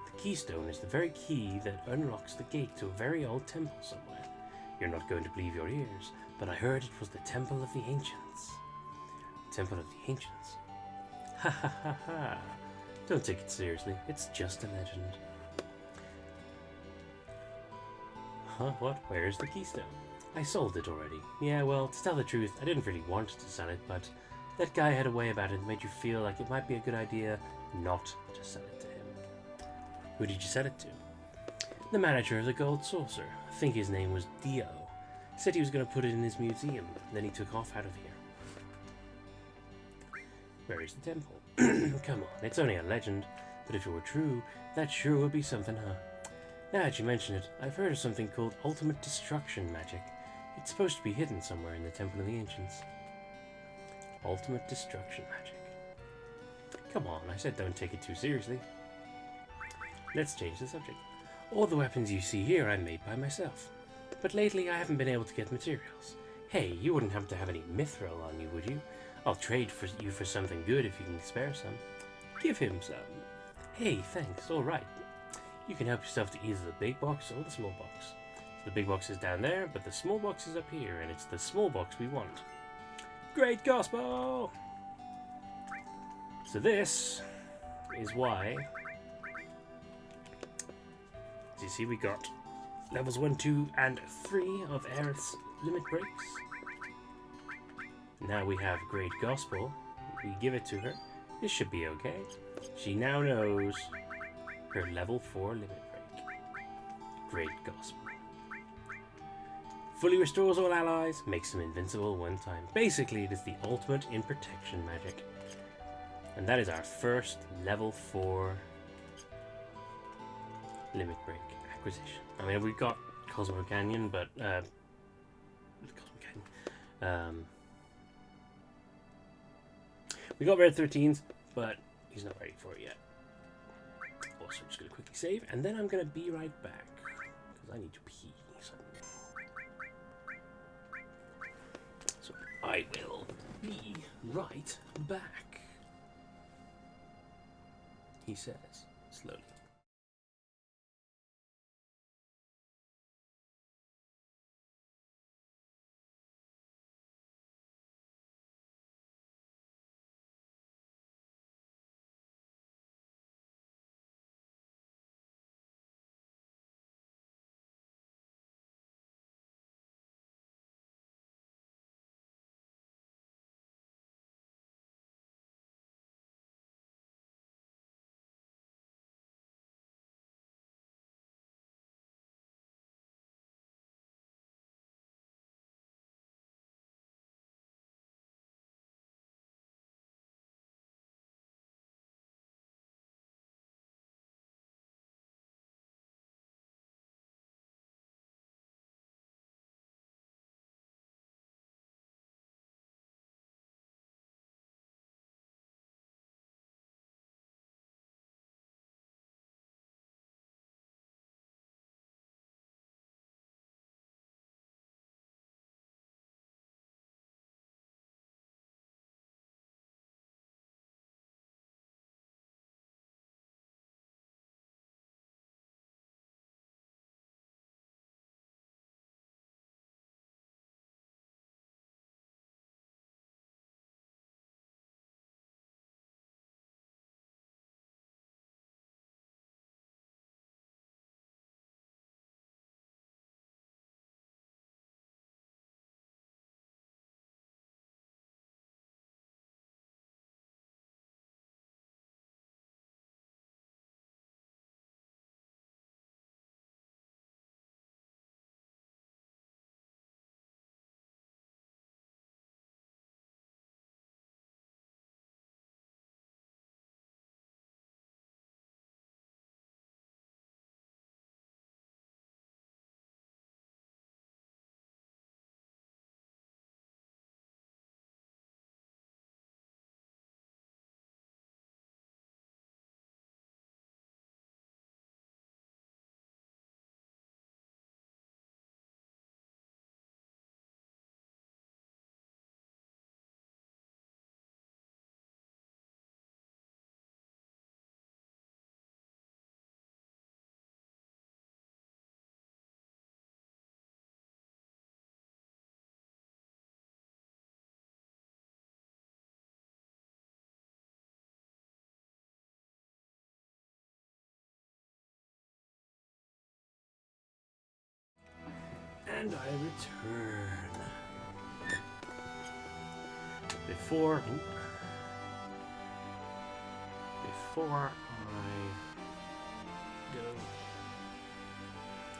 The keystone is the very key that unlocks the gate to a very old temple somewhere. You're not going to believe your ears, but I heard it was the Temple of the Ancients. Temple of the Ancients? Ha ha ha ha. Don't take it seriously. It's just a legend. Huh? What? Where's the keystone? I sold it already. Yeah, well, to tell the truth, I didn't really want to sell it, but that guy had a way about it that made you feel like it might be a good idea not to sell it to him. Who did you sell it to? The manager of the Gold Saucer. I think his name was Dio. Said he was going to put it in his museum, then he took off out of here. Where is the temple? Come on, it's only a legend, but if it were true, that sure would be something, huh? Now that you mention it, I've heard of something called ultimate destruction magic. It's supposed to be hidden somewhere in the Temple of the Ancients. Ultimate destruction magic. Come on, I said don't take it too seriously. Let's change the subject. All the weapons you see here I made by myself. But lately I haven't been able to get materials. Hey, you wouldn't happen to have any mithril on you, would you? I'll trade you for something good if you can spare some. Give him some. Hey, thanks, alright. You can help yourself to either the big box or the small box. So the big box is down there, but the small box is up here, and it's the small box we want. Great gospel! So this is why, as you see, we got levels 1, 2, and 3 of Aerith's limit breaks. Now we have Great Gospel. We give it to her. This should be okay. She now knows her level 4 limit break. Great Gospel. Fully restores all allies, makes them invincible one time. Basically, it is the ultimate in protection magic. And that is our first level 4 limit break acquisition. I mean, we've got Cosmo Canyon, but we got Red 13s, but he's not ready for it yet. Also, I'm just going to quickly save, and then I'm going to be right back, because I need to pee something. So I will be right back, he says, slowly. And I return. Before I go.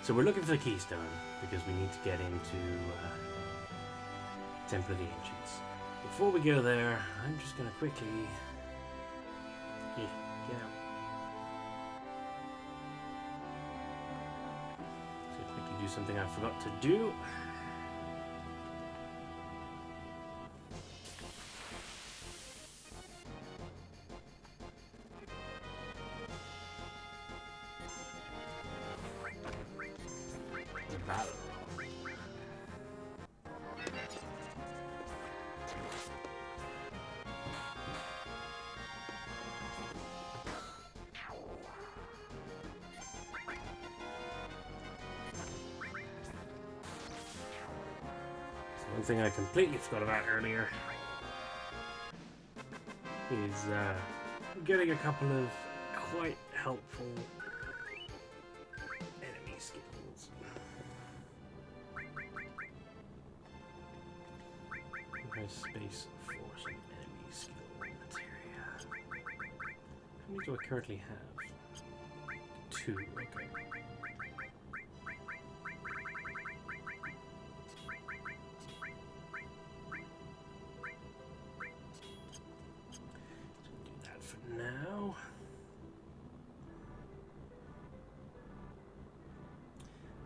So we're looking for the keystone because we need to get into Temple of the Ancients. Before we go there, I'm just going to quickly get out. So quickly do something I forgot to do. One thing I completely forgot about earlier is getting a couple of quite helpful enemy skills. Space for some enemy skill materia. How many do I currently have? 2, okay. Now,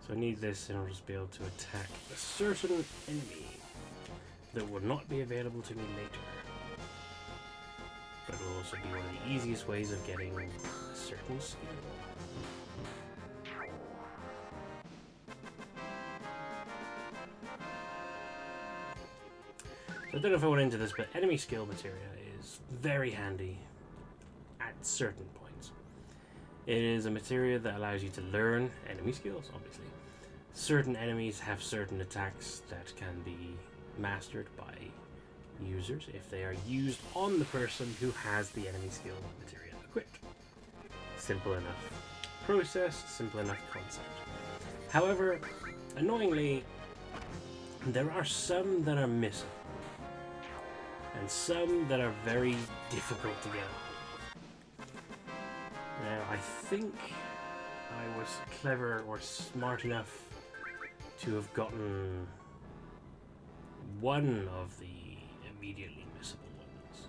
so I need this in order to be able to attack a certain enemy that will not be available to me later, but will also be one of the easiest ways of getting a certain skill. So I don't know if I went into this, but enemy skill materia is very handy at certain points. It is a materia that allows you to learn enemy skills, obviously. Certain enemies have certain attacks that can be mastered by users if they are used on the person who has the enemy skill materia equipped. Simple enough process, simple enough concept. However, annoyingly, there are some that are missing, and some that are very difficult to get on. Now, I think I was clever or smart enough to have gotten one of the immediately missable ones,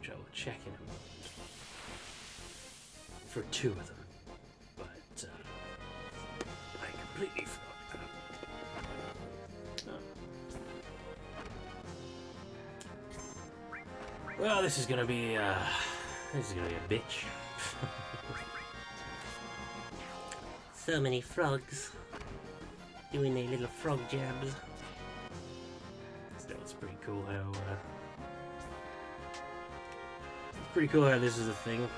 which I will check in a moment, for 2 of them, but I completely forgot about them. Well, this is gonna be a bitch. So many frogs doing their little frog jabs. Still, it's pretty cool how this is a thing. Let's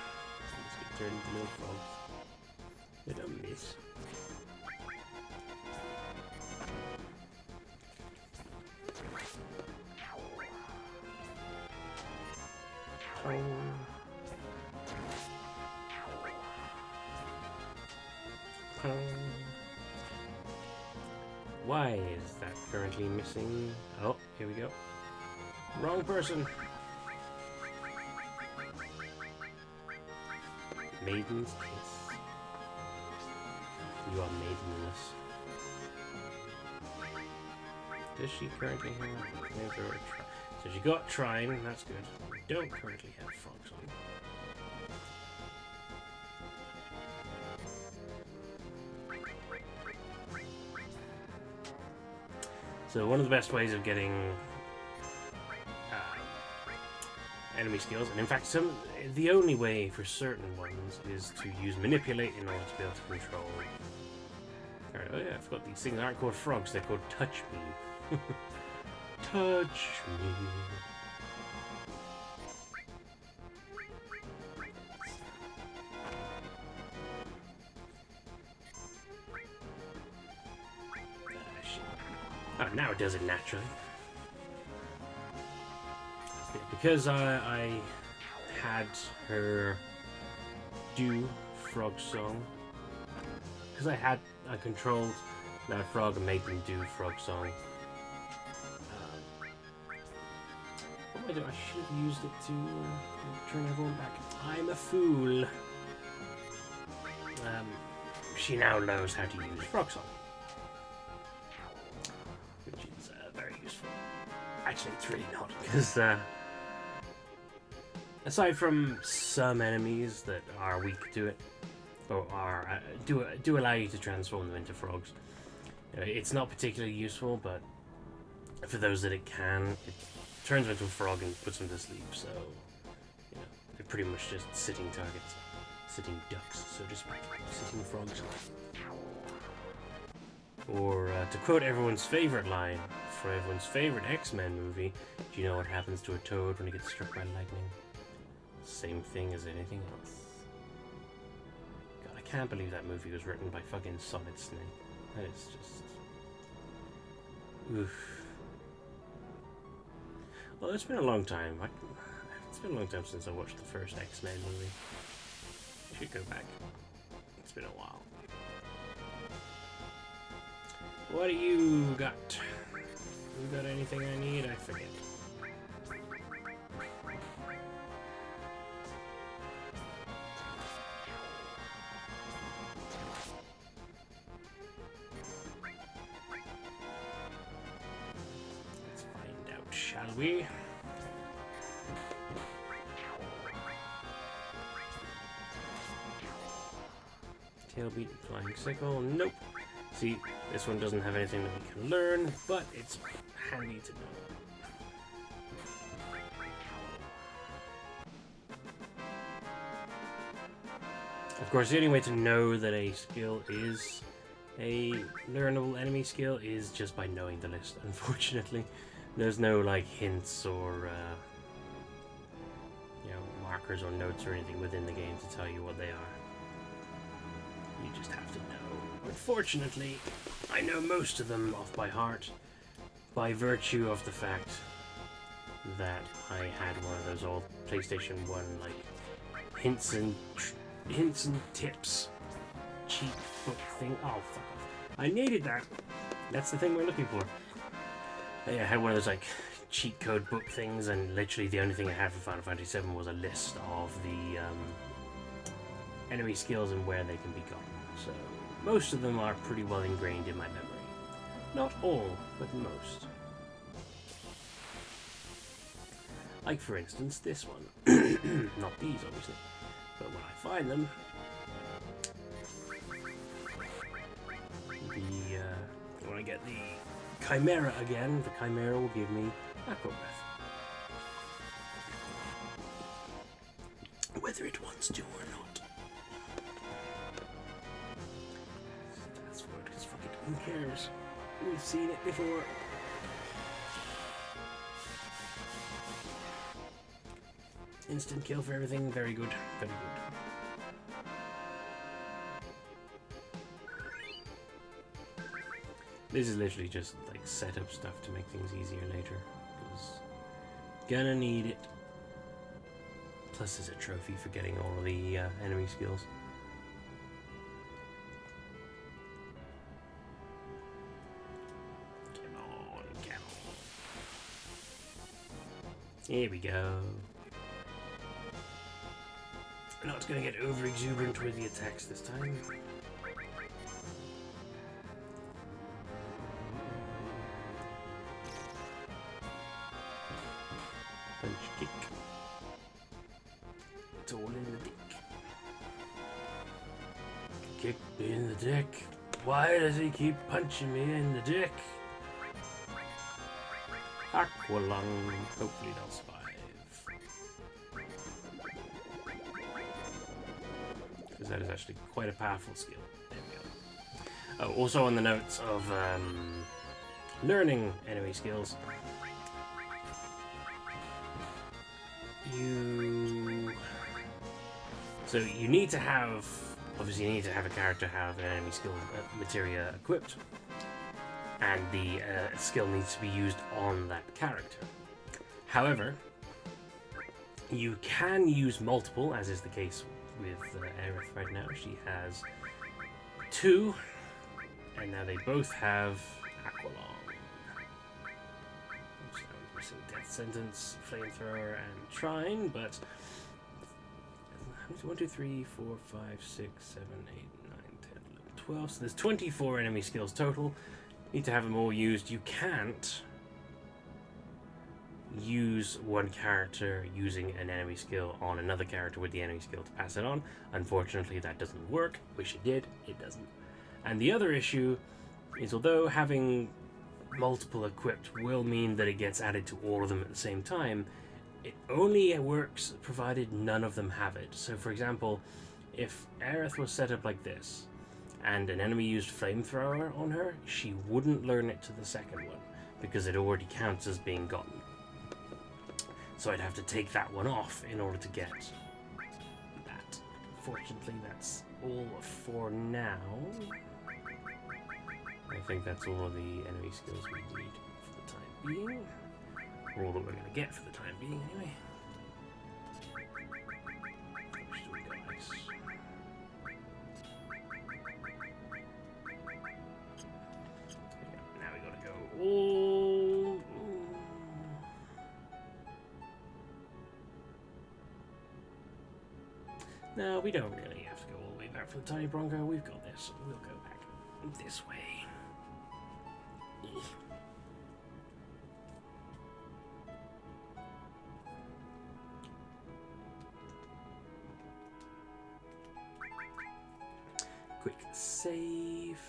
get turned into little frogs. They don't miss. Why is that currently missing? Oh, here we go. Wrong person. Maiden's kiss. You are maidenless. Does she currently have? So she got trying. That's good. We don't currently have frogs on. So one of the best ways of getting enemy skills, and in fact the only way for certain ones, is to use manipulate in order to be able to control. Alright, oh yeah, I forgot these things aren't called frogs, they're called touch me. Touch me. Oh, now it does it naturally. Because I had her do Frog Song because I controlled that frog and made them do frog song. What am I doing? I should have used it to turn everyone back. I'm a fool. She now knows how to use frog song, which is very useful. Actually, it's really not, because aside from some enemies that are weak to it, or are do allow you to transform them into frogs, it's not particularly useful. But for those that it can, it turns them into a frog and puts them to sleep. So they're pretty much just sitting targets, sitting ducks, so to speak, sitting frogs. Or to quote everyone's favorite line from everyone's favorite X-Men movie, do you know what happens to a toad when he gets struck by lightning? Same thing as anything else. God, I can't believe that movie was written by fucking Solid Snake. That is just... oof. Well, it's been a long time. It's been a long time since I watched the first X-Men movie. I should go back. It's been a while. What do you got? You got anything I need? I forget. Let's find out, shall we? Tailbeat, flying sickle, nope. See, this one doesn't have anything that we can learn, but it's handy to know. Of course, the only way to know that a skill is a learnable enemy skill is just by knowing the list, unfortunately. There's no, like, hints or, markers or notes or anything within the game to tell you what they are. You just have to know. Unfortunately, I know most of them off by heart, by virtue of the fact that I had one of those old PlayStation 1, like, hints and tips cheat book thing. Oh, fuck off. I needed that. That's the thing we're looking for. I had one of those, like, cheat code book things, and literally the only thing I had for Final Fantasy VII was a list of the enemy skills and where they can be gotten. So most of them are pretty well ingrained in my memory. Not all, but most. Like, for instance, this one. Not these, obviously. But when I find them, when I get the Chimera again, the Chimera will give me Aqua Breath. Whether it wants to or not. That's what it is. Fucking who cares? We've seen it before. Instant kill for everything. Very good. Very good. This is literally just like setup stuff to make things easier later. Because gonna need it. Plus there's a trophy for getting all of the enemy skills. Come on, come on. Here we go. Not gonna get over exuberant with the attacks this time. Punch kick. It's all in the dick. Kick me in the dick. Why does he keep punching me in the dick? Aqualung. Hopefully they'll survive. Because that is actually quite a powerful skill. There we go. Oh, also on the notes of learning enemy skills. So you need to have, obviously you need to have a character have an enemy skill materia equipped, and the skill needs to be used on that character. However, you can use multiple, as is the case with Aerith right now. She has 2, and now they both have Aqualung. Oops, I was missing Death Sentence, Flamethrower, and Trine, but 1, 2, 3, 4, 5, 6, 7, 8, 9, 10, 11, 12. So there's 24 enemy skills total. Need to have them all used. You can't use one character using an enemy skill on another character with the enemy skill to pass it on. Unfortunately, that doesn't work. Wish it did. It doesn't. And the other issue is, although having multiple equipped will mean that it gets added to all of them at the same time, it only works provided none of them have it. So, for example, if Aerith was set up like this, and an enemy used Flamethrower on her, she wouldn't learn it to the second one, because it already counts as being gotten. So I'd have to take that one off in order to get that. Fortunately, that's all for now. I think that's all of the enemy skills we need for the time being. Or all that we're going to get for the time being, anyway. Which do we guys? Now we gotta go all... No, we don't really have to go all the way back for the Tiny Bronco. We've got this. We'll go back this way. Quick save.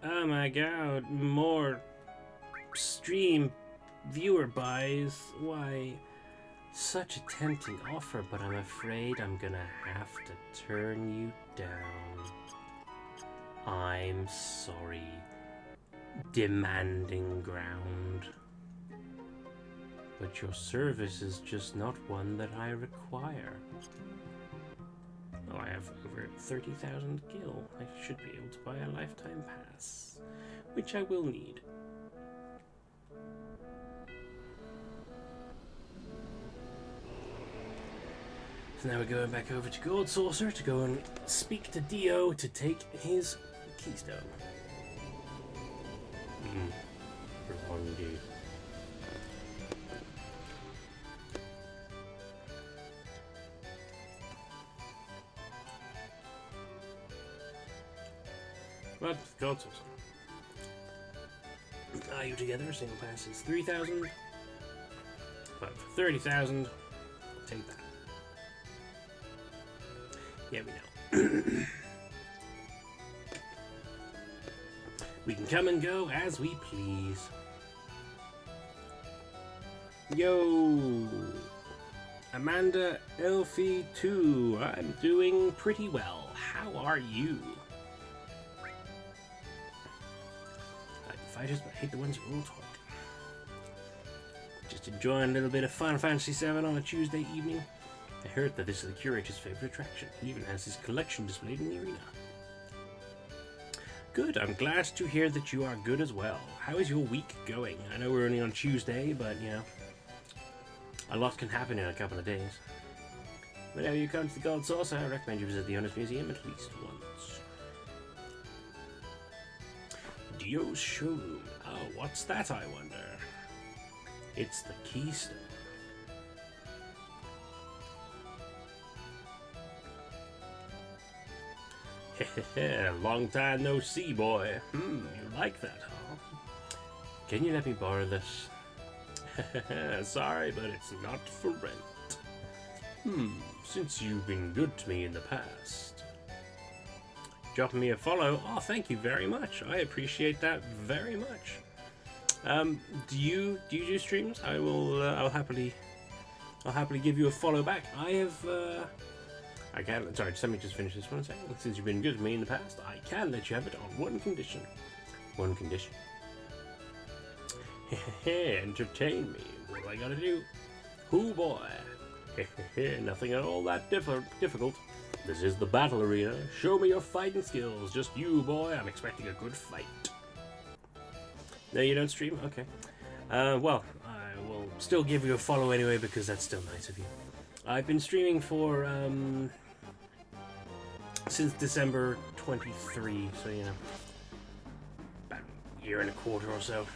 Oh my god, more stream viewer buys. Why? Such a tempting offer, but I'm afraid I'm gonna have to turn you down. I'm sorry. Demanding ground. But your service is just not one that I require. Oh, I have over 30,000 gil. I should be able to buy a lifetime pass, which I will need. So now we're going back over to Gold Saucer to go and speak to Dio to take his keystone. Wrong dude. But Gold Saucer. Are you together? Single pass is 3,000. But for 30,000, take that. Yeah, we know. We can come and go as we please. Yo! Amanda Elfie 2. I'm doing pretty well. How are you? I like the fighters, but I hate the ones who all talk. Just enjoying a little bit of Final Fantasy VII on a Tuesday evening. I heard that this is the curator's favorite attraction. He even has his collection displayed in the arena. Good, I'm glad to hear that you are good as well. How is your week going? I know we're only on Tuesday, but, you know, a lot can happen in a couple of days. Whenever you come to the Gold Saucer, I recommend you visit the Honest Museum at least once. Dio's Showroom. Oh, what's that, I wonder? It's the Keystone. Long time no see, boy. You like that, huh? Can you let me borrow this? Sorry, but it's not for rent. Since you've been good to me in the past. Dropping me a follow. Oh, thank you very much. I appreciate that very much. Do you do streams? I'll happily give you a follow back. I can. Sorry, just let me just finish this one second. Since you've been good to me in the past, I can let you have it on one condition. One condition. Entertain me. What do I gotta do? Hoo boy. Nothing at all that difficult. This is the battle arena. Show me your fighting skills. Just you, boy. I'm expecting a good fight. No, you don't stream? Okay. Well, I will still give you a follow anyway because that's still nice of you. I've been streaming for since December 23, so you know, about a year and a quarter or so.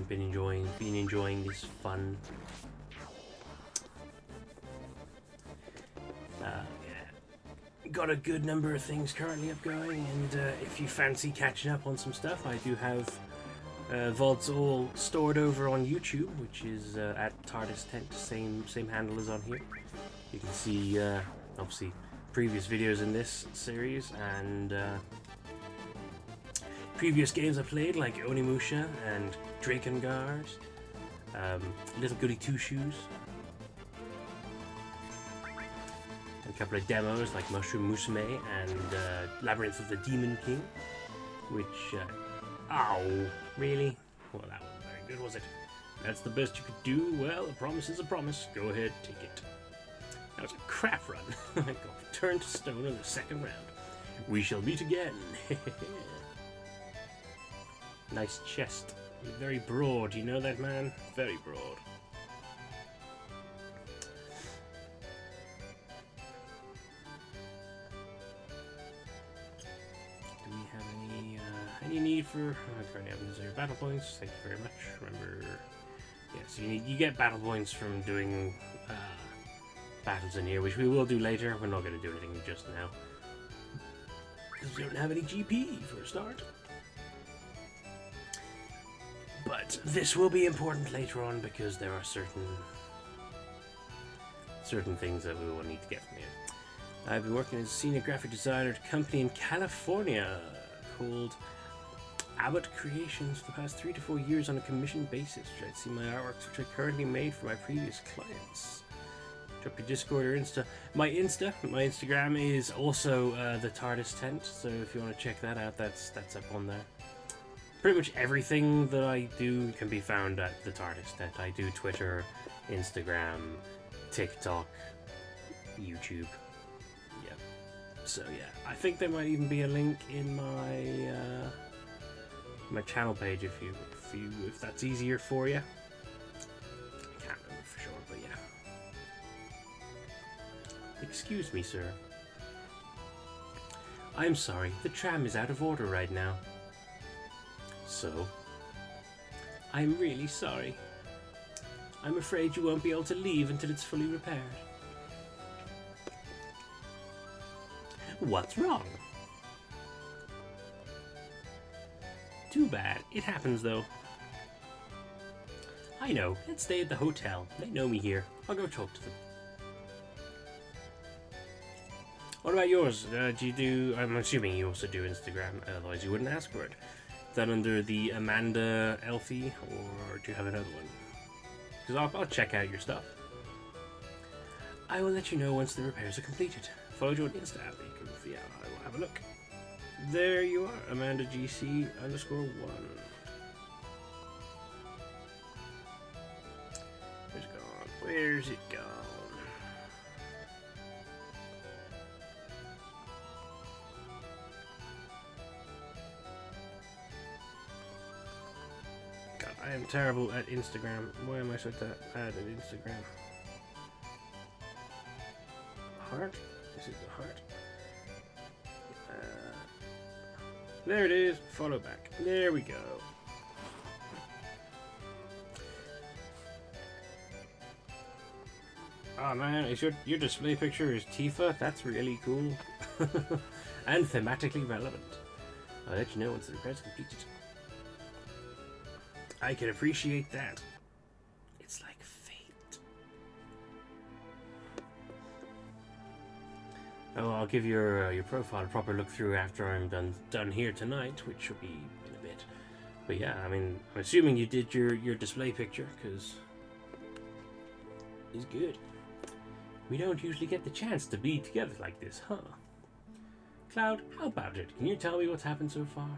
Been enjoying this fun. Got a good number of things currently upgoing, and if you fancy catching up on some stuff, I do have VODs all stored over on YouTube, which is at TardisTent, same handle as on here. You can see obviously previous videos in this series and previous games I played, like Onimusha and Drakengard, Little Goody Two Shoes, and a couple of demos like Mushroom Musume and Labyrinth of the Demon King, which, ow, really? Well, that wasn't very good, was it? That's the best you could do? Well, a promise is a promise. Go ahead, take it. That was a crap run. I got turned to stone in the second round. We shall meet again. Nice chest. Very broad, you know that, man? Very broad. Do we have any need for... currently having 0 battle points. Thank you very much. Remember... Yes, you get battle points from doing battles in here, which we will do later. We're not going to do anything just now, because we don't have any GP for a start. But this will be important later on, because there are certain things that we will need to get from here. I've been working as a senior graphic designer at a company in California called Abbott Creations for the past 3 to 4 years on a commission basis. I'd see my artworks, which I currently made for my previous clients. Drop your Discord or Insta. My Instagram is also TheTardisTent, so if you want to check that out, that's up on there. Pretty much everything that I do can be found at TheTardisTent. I do Twitter, Instagram, TikTok, YouTube. Yeah. So yeah, I think there might even be a link in my channel page if that's easier for you. I can't remember for sure, but yeah. Excuse me, sir. I'm sorry, the tram is out of order right now. So, I'm really sorry. I'm afraid you won't be able to leave until it's fully repaired. What's wrong? Too bad. It happens, though. I know. Let's stay at the hotel. They know me here. I'll go talk to them. What about yours? Do you do... I'm assuming you also do Instagram, otherwise you wouldn't ask for it. Is that under the Amanda Elfie, or do you have another one? Because I'll check out your stuff. I will let you know once the repairs are completed. Follow you on Insta. Yeah, I will have a look. There you are, Amanda GC _1. Where's it gone? Where's it gone? God, I am terrible at Instagram. Why am I such a bad at Instagram? Heart? This is the heart. There it is. Follow back. There we go. Oh man, is your display picture is Tifa? That's really cool. And thematically relevant. I'll let you know once the repair's completed. I can appreciate that. It's like fate. Oh, I'll give your profile a proper look through after I'm done here tonight, which will be in a bit. But yeah, I mean, I'm assuming you did your display picture, because it's good. We don't usually get the chance to be together like this, huh? Cloud, how about it? Can you tell me what's happened so far?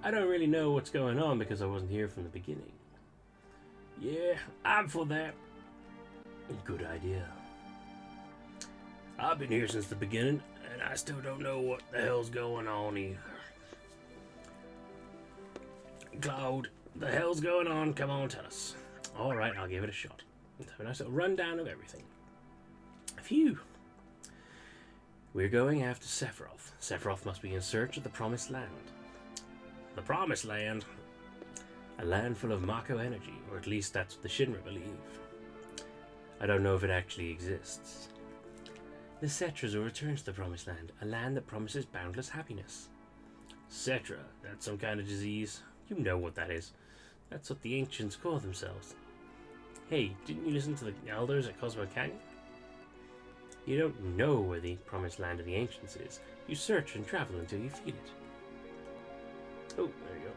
I don't really know what's going on because I wasn't here from the beginning. Yeah, I'm for that. Good idea. I've been here since the beginning, and I still don't know what the hell's going on either. Cloud, the hell's going on? Come on, tell us. Alright, I'll give it a shot. Let's have a nice little rundown of everything. Phew. We're going after Sephiroth. Sephiroth must be in search of the Promised Land. The Promised Land? A land full of Mako energy, or at least that's what the Shinra believe. I don't know if it actually exists. The Cetras will return to the Promised Land, a land that promises boundless happiness. Cetra, that's some kind of disease. You know what that is. That's what the ancients call themselves. Hey, didn't you listen to the elders at Cosmo Canyon? You don't know where the Promised Land of the Ancients is. You search and travel until you feel it. Oh, there you go.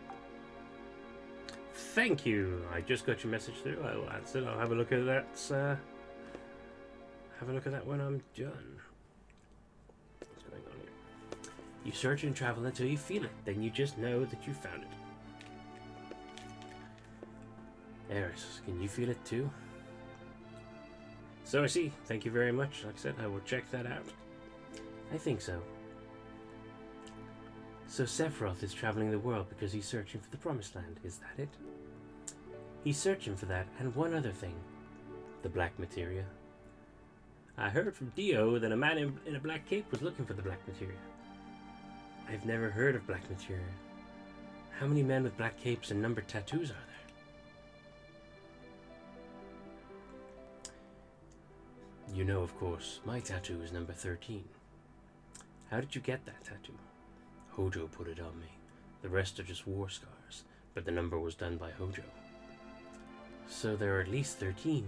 Thank you. I just got your message through. I will answer it. I'll have a look at that. Have a look at that when I'm done. What's going on here? You search and travel until you feel it. Then you just know that you found it. Aerith, can you feel it too? So I see. Thank you very much. Like I said, I will check that out. I think so. So Sephiroth is traveling the world because he's searching for the Promised Land. Is that it? He's searching for that and one other thing. The Black Materia. I heard from Dio that a man in a black cape was looking for the Black Materia. I've never heard of Black Materia. How many men with black capes and numbered tattoos are there? You know, of course, my tattoo is number 13. How did you get that tattoo? Hojo put it on me. The rest are just war scars, but the number was done by Hojo. So there are at least 13.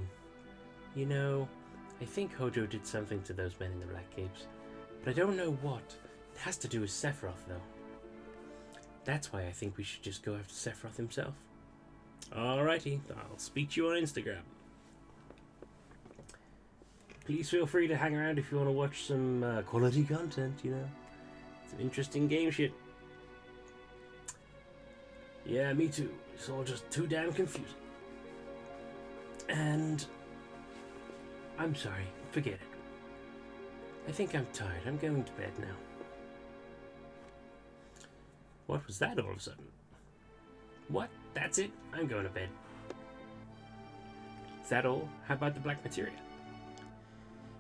You know, I think Hojo did something to those men in the black capes, but I don't know what. It has to do with Sephiroth, though. That's why I think we should just go after Sephiroth himself. Alrighty, I'll speak to you on Instagram. Please feel free to hang around if you want to watch some quality content, you know. Some interesting game shit. Yeah, me too. It's all just too damn confusing. And I'm sorry, forget it. I think I'm tired. I'm going to bed now. What was that all of a sudden? What? That's it? I'm going to bed. Is that all? How about the Black Materia?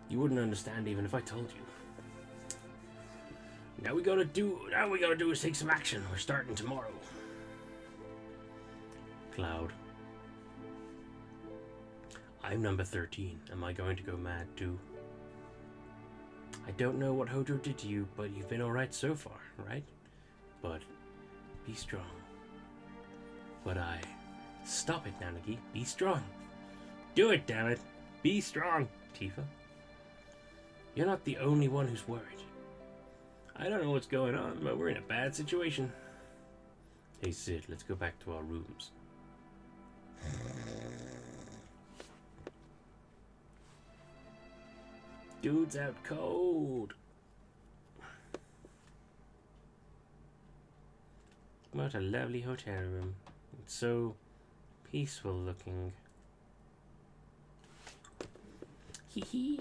You wouldn't understand even if I told you. Now we gotta do is take some action. We're starting tomorrow. Cloud. I'm number 13. Am I going to go mad too? I don't know what Hojo did to you, but you've been alright so far, right? But be strong. But stop it, Nanaki. Be strong. Do it, damn it. Be strong, Tifa. You're not the only one who's worried. I don't know what's going on, but we're in a bad situation. Hey Sid, let's go back to our rooms. Dude's out cold. What a lovely hotel room. It's so peaceful looking. Hee hee.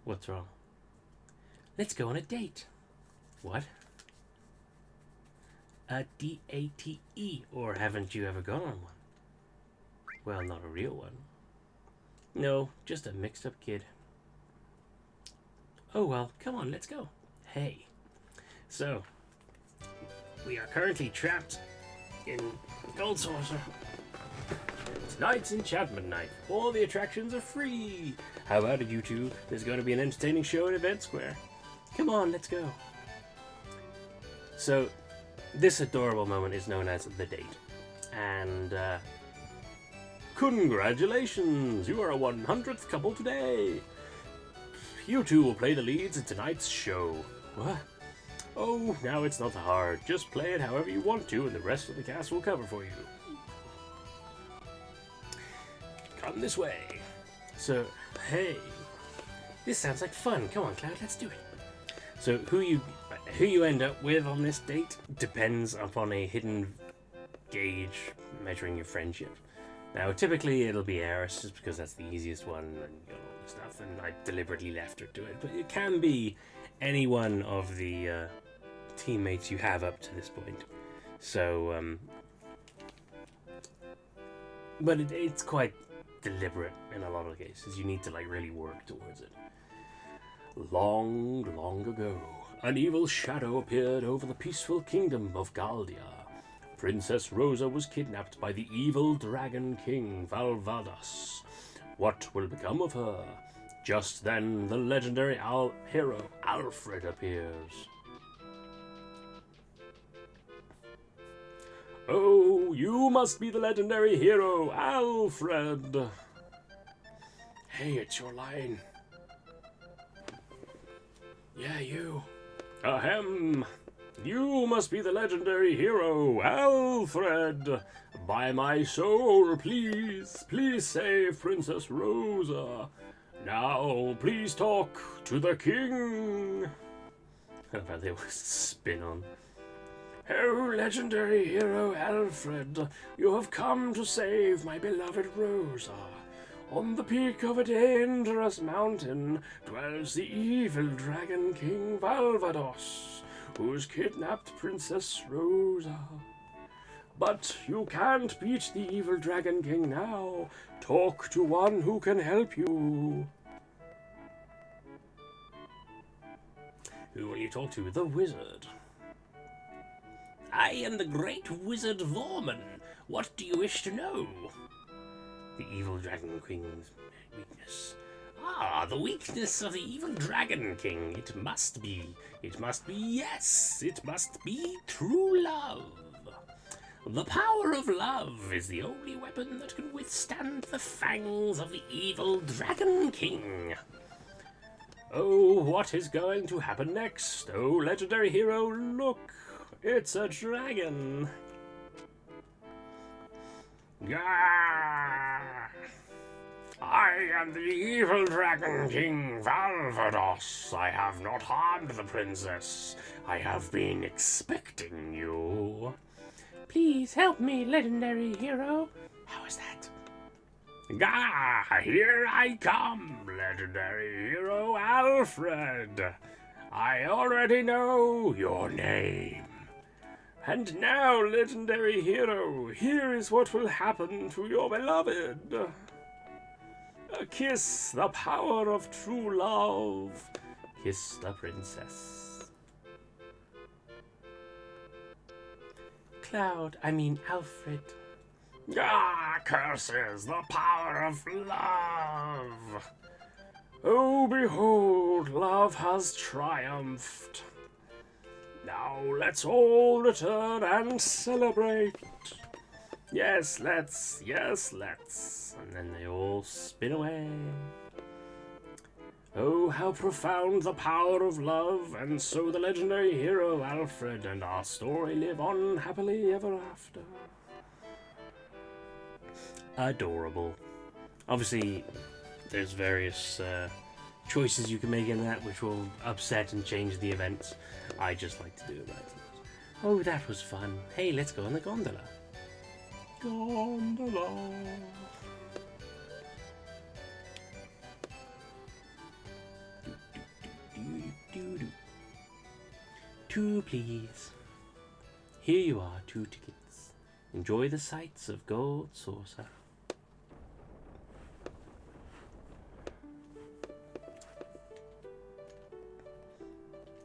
What's wrong? Let's go on a date. What? A D-A-T-E, or haven't you ever gone on one? Well, not a real one. No, just a mixed up kid. Oh well, come on, let's go. Hey. So, we are currently trapped in Gold Saucer. Tonight's enchantment night. All the attractions are free. How about it, you two? There's going to be an entertaining show at Event Square. Come on, let's go. So, this adorable moment is known as the date. And, congratulations! You are a 100th couple today! You two will play the leads in tonight's show. What? Oh, now it's not hard. Just play it however you want to, and the rest of the cast will cover for you. Come this way. So, hey. This sounds like fun. Come on, Cloud, let's do it. So, who you end up with on this date depends upon a hidden gauge measuring your friendship. Now, typically it'll be Aerith, just because that's the easiest one, and you know, all the stuff, and I deliberately left her to it. But it can be any one of the teammates you have up to this point. So, but it's quite deliberate in a lot of cases. You need to like really work towards it. Long, long ago, an evil shadow appeared over the peaceful kingdom of Galdia. Princess Rosa was kidnapped by the evil dragon king Valvadas. What will become of her? Just then, the legendary hero Alfred appears. Oh, you must be the legendary hero, Alfred. Hey, it's your line. Yeah, you. Ahem. You must be the legendary hero, Alfred. By my soul, please, please save Princess Rosa. Now, please talk to the king. How about there was a spin on. Oh, legendary hero Alfred, you have come to save my beloved Rosa. On the peak of a dangerous mountain dwells the evil dragon king Valvados, who's kidnapped Princess Rosa. But you can't beat the evil dragon king now. Talk to one who can help you. Who will you talk to? The wizard. I am the great wizard Vorman. What do you wish to know? The evil dragon king's weakness. Ah, the weakness of the evil dragon king. It must be, yes, it must be true love. The power of love is the only weapon that can withstand the fangs of the evil dragon king. Oh, what is going to happen next? Oh, legendary hero, look, it's a dragon. Gah! I am the evil dragon king Valvados. I have not harmed the princess. I have been expecting you. Please help me, legendary hero. How is that? Gah! Here I come, legendary hero Alfred. I already know your name. And now, legendary hero, here is what will happen to your beloved. A kiss, the power of true love. Kiss the princess. Alfred. Ah, curses, the power of love. Oh, behold, love has triumphed. Now let's all return and celebrate. Yes, let's. And then they all spin away. Oh, how profound the power of love, and so the legendary hero Alfred and our story live on happily ever after. Adorable. Obviously, there's various choices you can make in that which will upset and change the events. I just like to do it right. Oh, that was fun. Hey, let's go on the gondola. Gondola. Two, please. Here you are, 2 tickets. Enjoy the sights of Gold Saucer.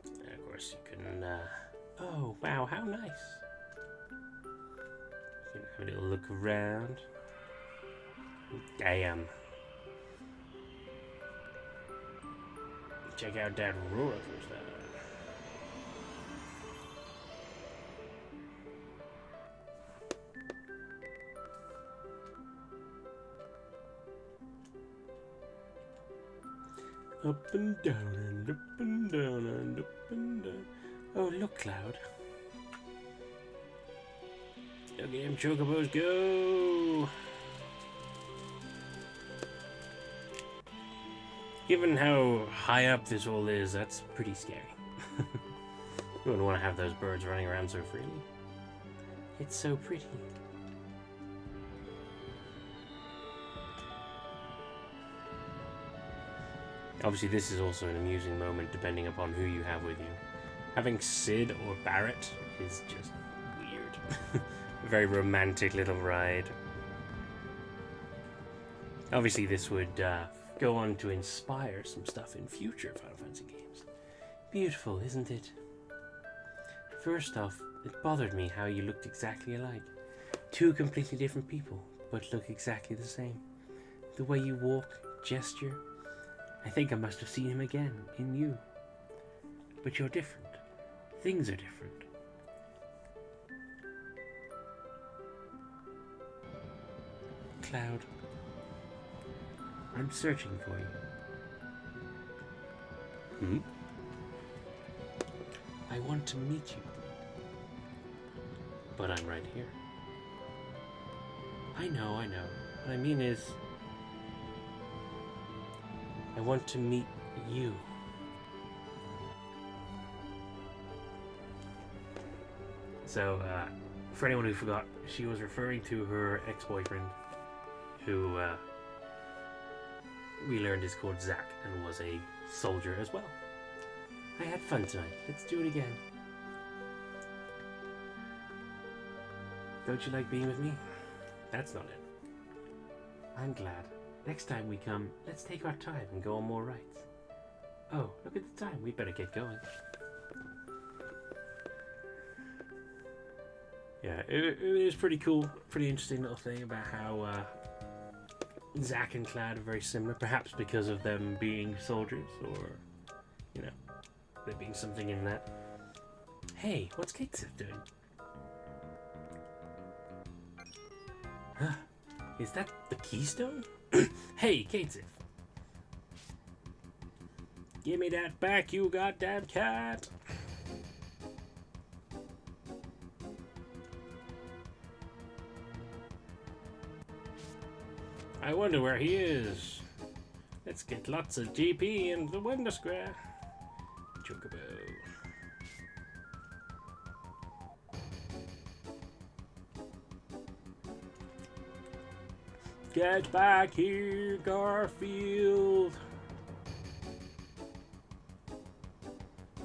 And of course, you can. Oh, wow, how nice. You can have a little look around. Damn. Check out that roller coaster. Up and down and up and down and up and down. Oh, look, Cloud. Look at them chocobos go! Given how high up this all is, that's pretty scary. You wouldn't want to have those birds running around so freely. It's so pretty. Obviously, this is also an amusing moment depending upon who you have with you. Having Sid or Barrett is just weird. A very romantic little ride. Obviously, this would go on to inspire some stuff in future Final Fantasy games. Beautiful, isn't it? First off, it bothered me how you looked exactly alike. Two completely different people, but look exactly the same. The way you walk, gesture. I think I must have seen him again, in you. But you're different. Things are different. Cloud, I'm searching for you. I want to meet you. But I'm right here. I know. What I mean is, I want to meet you. So, for anyone who forgot, she was referring to her ex-boyfriend, who we learned is called Zack and was a soldier as well. I had fun tonight. Let's do it again. Don't you like being with me? That's not it. I'm glad. Next time we come, let's take our time and go on more rides. Oh, look at the time. We better get going. Yeah, it is pretty cool. Pretty interesting little thing about how Zack and Cloud are very similar. Perhaps because of them being soldiers, or, you know, there being something in that. Hey, what's Cakesif doing? Huh? Is that the keystone? Hey, Cakesif. Give me that back, you goddamn cat. I wonder where he is. Let's get lots of GP in the window square. Chocobo. Get back here, Garfield.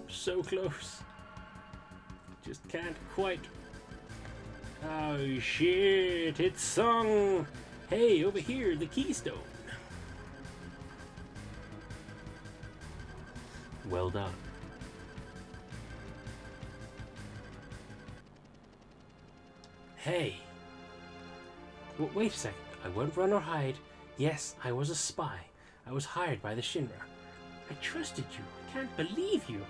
So close. Just can't quite. Oh shit, it's sung. Hey, over here, the keystone. Well done. Hey. Wait a second. I won't run or hide. Yes, I was a spy. I was hired by the Shinra. I trusted you. I can't believe you.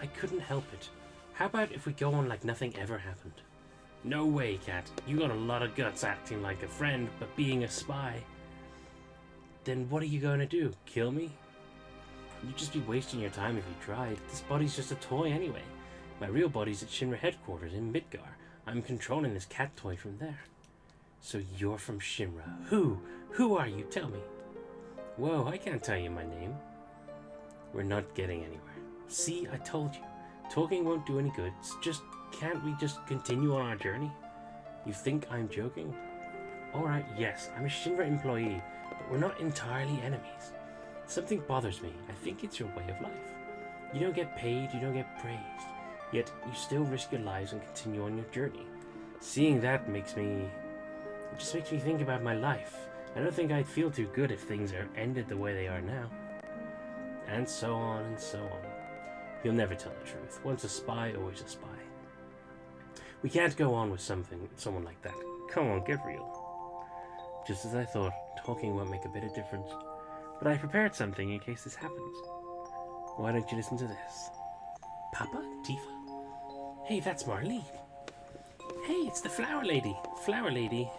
I couldn't help it. How about if we go on like nothing ever happened? No way, Cat. You got a lot of guts acting like a friend, but being a spy. Then what are you going to do? Kill me? You'd just be wasting your time if you tried. This body's just a toy anyway. My real body's at Shinra headquarters in Midgar. I'm controlling this cat toy from there. So you're from Shinra. Who? Who are you? Tell me. Whoa, I can't tell you my name. We're not getting anywhere. See, I told you. Talking won't do any good. Can't we just continue on our journey? You think I'm joking? Alright, yes, I'm a Shinra employee, but we're not entirely enemies. Something bothers me. I think it's your way of life. You don't get paid, you don't get praised, yet you still risk your lives and continue on your journey. Seeing that just makes me think about my life. I don't think I'd feel too good if things are ended the way they are now. And so on and so on. You'll never tell the truth. Once a spy, always a spy. We can't go on with someone like that. Come on, get real. Just as I thought, talking won't make a bit of difference. But I prepared something in case this happens. Why don't you listen to this? Papa? Tifa? Hey, that's Marlene. Hey, it's the flower lady. Flower lady.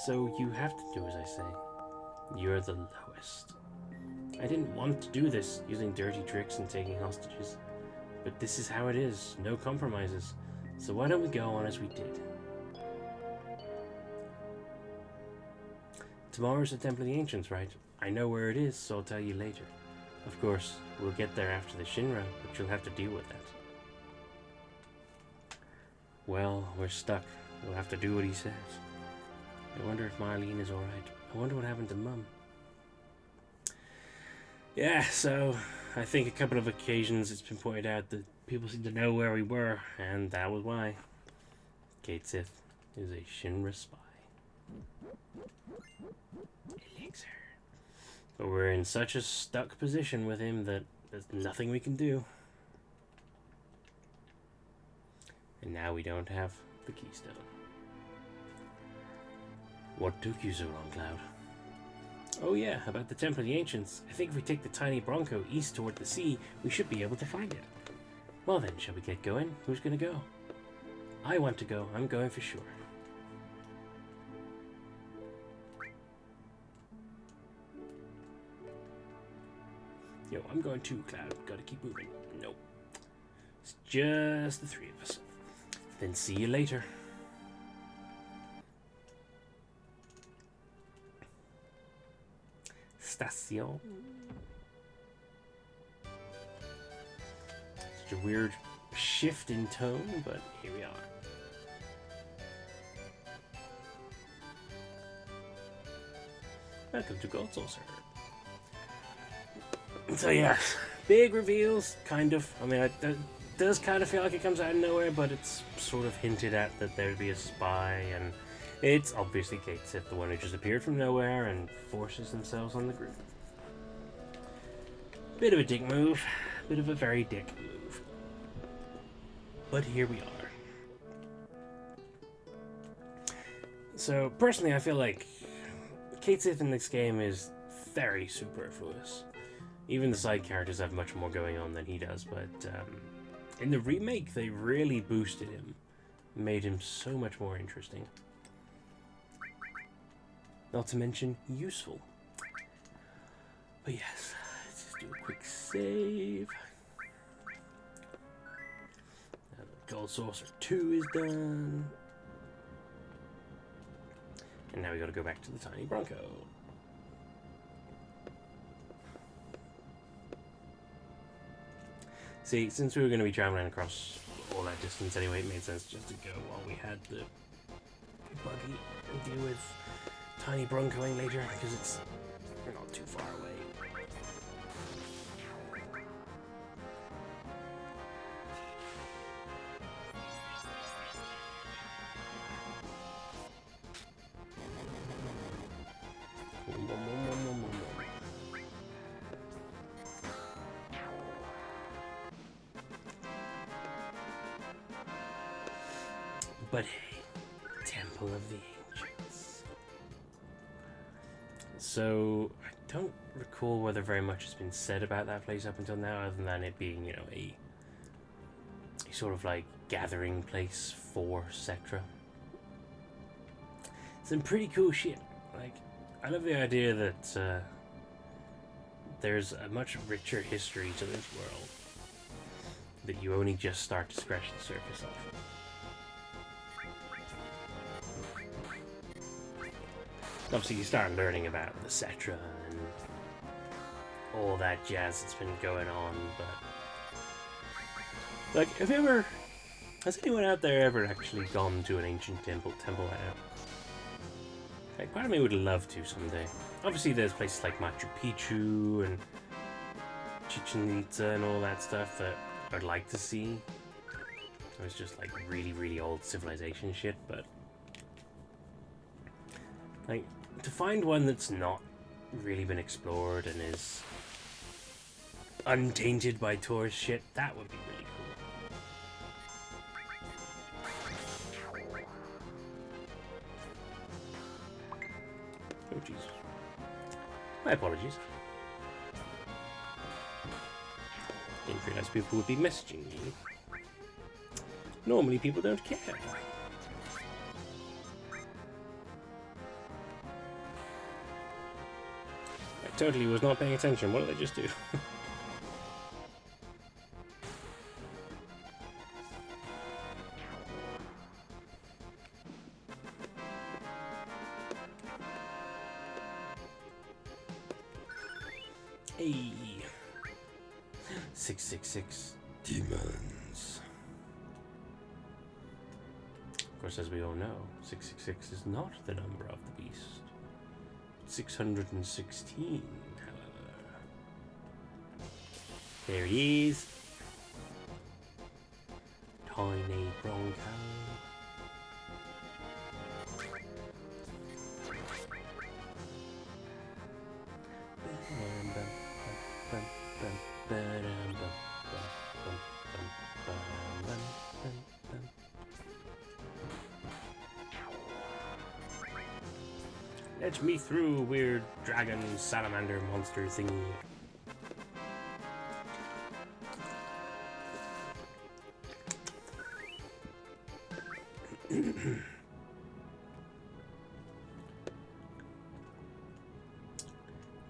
So you have to do as I say. You're the lowest. I didn't want to do this, using dirty tricks and taking hostages. But this is how it is. No compromises. So why don't we go on as we did? Tomorrow's the Temple of the Ancients, right? I know where it is, so I'll tell you later. Of course, we'll get there after the Shinra, but you'll have to deal with that. Well, we're stuck. We'll have to do what he says. I wonder if Marlene is alright. I wonder what happened to Mum. Yeah, so I think a couple of occasions it's been pointed out that people seem to know where we were, and that was why. Cakesif is a Shinra spy. Elixir. But we're in such a stuck position with him that there's nothing we can do. And now we don't have the keystone. What took you so long, Cloud? Oh yeah, about the Temple of the Ancients. I think if we take the tiny Bronco east toward the sea, we should be able to find it. Well then, shall we get going? Who's gonna go? I want to go. I'm going for sure. Yo, I'm going too, Cloud. Gotta keep moving. Nope. It's just the three of us. Then see you later. Station. Such a weird shift in tone, but here we are. Welcome to Gold Saucer. So yeah, big reveals, kind of. I mean, it does kind of feel like it comes out of nowhere, but it's sort of hinted at that there'd be a spy, and it's obviously Kate Sith, the one who just appeared from nowhere and forces themselves on the group. Bit of a dick move. Bit of a very dick move. But here we are. So, personally, I feel like Kate Sith in this game is very superfluous. Even the side characters have much more going on than he does, but in the remake, they really boosted him. Made him so much more interesting. Not to mention, useful. But yes, let's just do a quick save. Gold Saucer 2 is done. And now we gotta go back to the tiny Bronco. See, since we were going to be traveling across all that distance anyway, it made sense just to go while we had the buggy and deal with tiny Broncoing later, because it's not too far away. But hey, Temple of the Ancients. So, I don't recall whether very much has been said about that place up until now, other than it being, you know, a sort of like gathering place for Sectra. Some pretty cool shit. Like, I love the idea that there's a much richer history to this world that you only just start to scratch the surface of. Obviously, you start learning about the Cetra and all that jazz that's been going on, but like, has anyone out there ever actually gone to an ancient temple like that? Like, part of me would love to someday. Obviously, there's places like Machu Picchu and Chichen Itza and all that stuff that I'd like to see. It was just like really, really old civilization shit, but like, to find one that's not really been explored and is untainted by tourist shit, that would be really cool. Oh, Jesus. My apologies. Didn't realize people would be messaging me. Normally people don't care. I totally was not paying attention. What did I just do? Hey. 666 demons. Of course, as we all know, 666 is not the number of the beast. 616, however. There he is. Tiny Bronco. Let me through, weird dragon salamander monster thingy.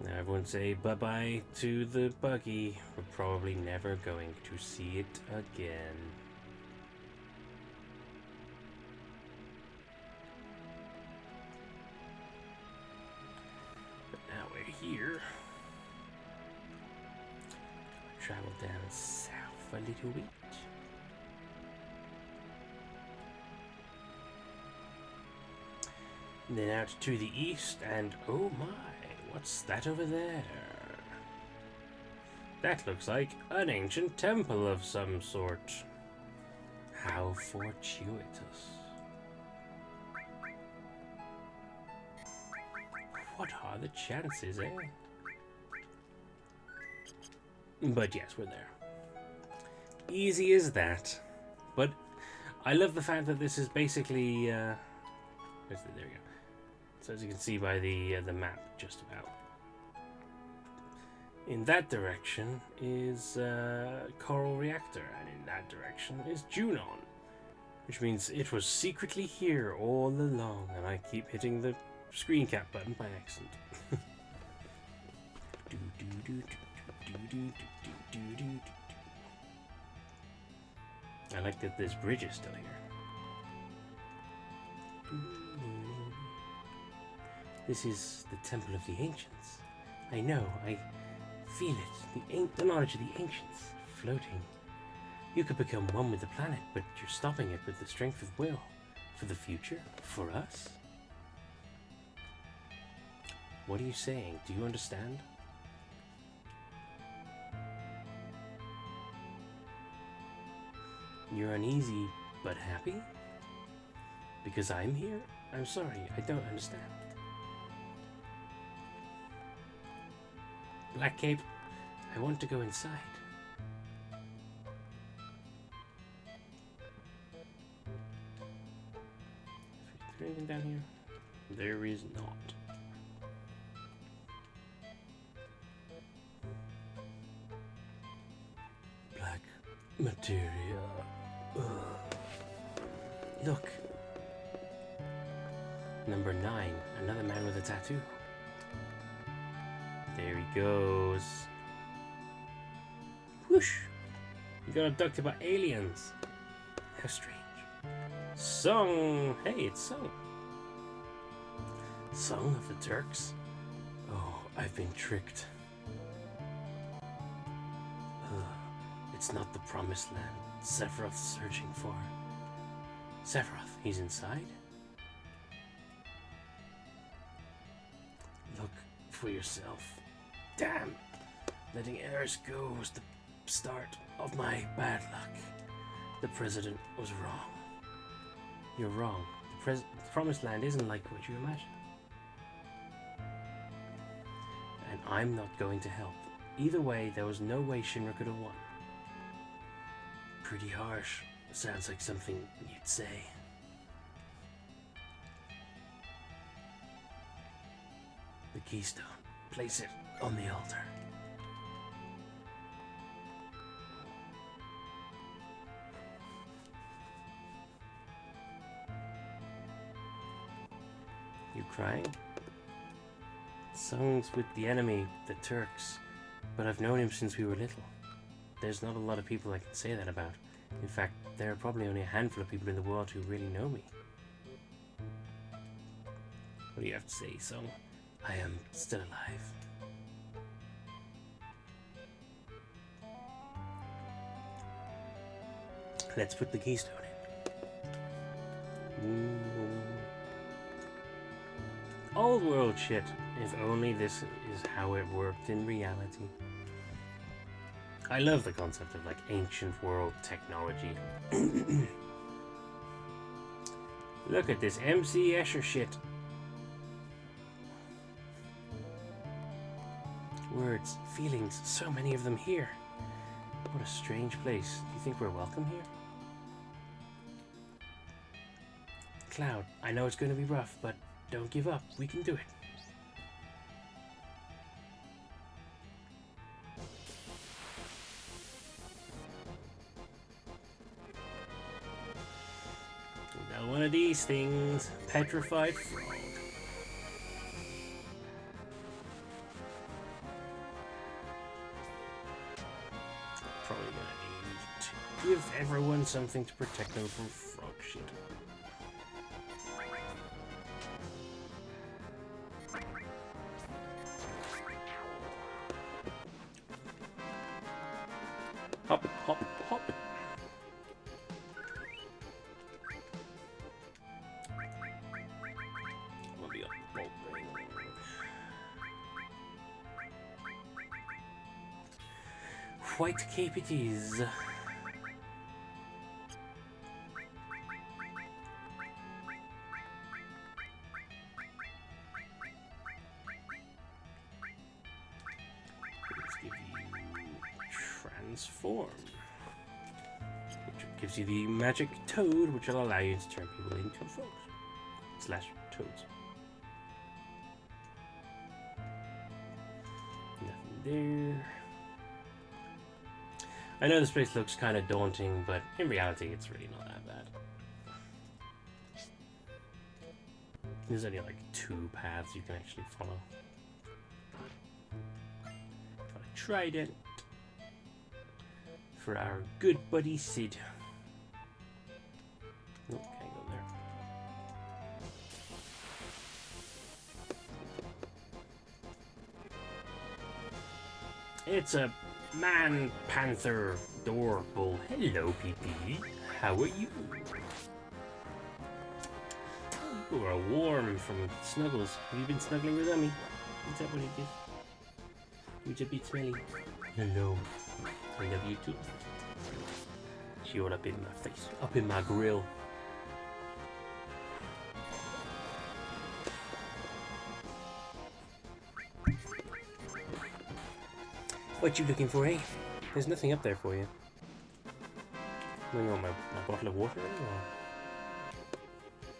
Now everyone say bye-bye to the buggy. We're probably never going to see it again. But now we're here. Travel down south a little bit. And then out to the east, and oh my, what's that over there? That looks like an ancient temple of some sort. How fortuitous. What are the chances, eh? But yes, we're there. Easy as that. But I love the fact that this is basically... there we go. So as you can see by the map, just about. In that direction is Coral Reactor, and in that direction is Junon. Which means it was secretly here all along, and I keep hitting the screen cap button by accident. I like that this bridge is still here. This is the Temple of the Ancients. I know, I feel it. The knowledge of the Ancients floating. You could become one with the planet, but you're stopping it with the strength of will. For the future? For us? What are you saying? Do you understand? You're uneasy, but happy? Because I'm here? I'm sorry, I don't understand. Black Cape, I want to go inside. Is there anything down here? There is not. Black materia. Ugh. Look. Number 9, another man with a tattoo. There he goes. Whoosh! You got abducted by aliens. How strange. Song! Hey, it's Song. Song of the Turks? Oh, I've been tricked. It's not the promised land Sephiroth's searching for. Sephiroth, he's inside? Look for yourself. Damn! Letting Aerith go was the start of my bad luck. The president was wrong. You're wrong. The promised land isn't like what you imagine. And I'm not going to help. Either way, there was no way Shinra could have won. Pretty harsh. Sounds like something you'd say. The keystone. Place it on the altar. You crying? Song's with the enemy, the Turks, but I've known him since we were little. There's not a lot of people I can say that about. In fact, there are probably only a handful of people in the world who really know me. What do you have to say, Song? I am still alive. Let's put the keystone in. Ooh. Old world shit. If only this is how it worked in reality. I love the concept of like ancient world technology. Look at this MC Escher shit. Words, feelings, so many of them here. What a strange place. Do you think we're welcome here? Cloud, I know it's going to be rough, but don't give up. We can do it. one of these things. Petrified frog. Probably gonna need to give everyone something to protect them from frog shit. Hop, hop, hop. We'll be on the boat ring. White cape it is. Let's give you transform, which gives you the magic toad, which will allow you to turn people into frogs slash toads. Nothing there. I know this place looks kind of daunting, but in reality, it's really not that bad. There's only like 2 paths you can actually follow. Got a trident for our good buddy Sid. Oh, can't go there. It's a man panther door bull. Hello, PP. How are you? You are warm from snuggles. Have you been snuggling with Ummy? Is that what it is? You just be smelly. Hello. I love you too. She all up in my face, up in my grill. What you looking for, eh? There's nothing up there for you. You want my bottle of water, or?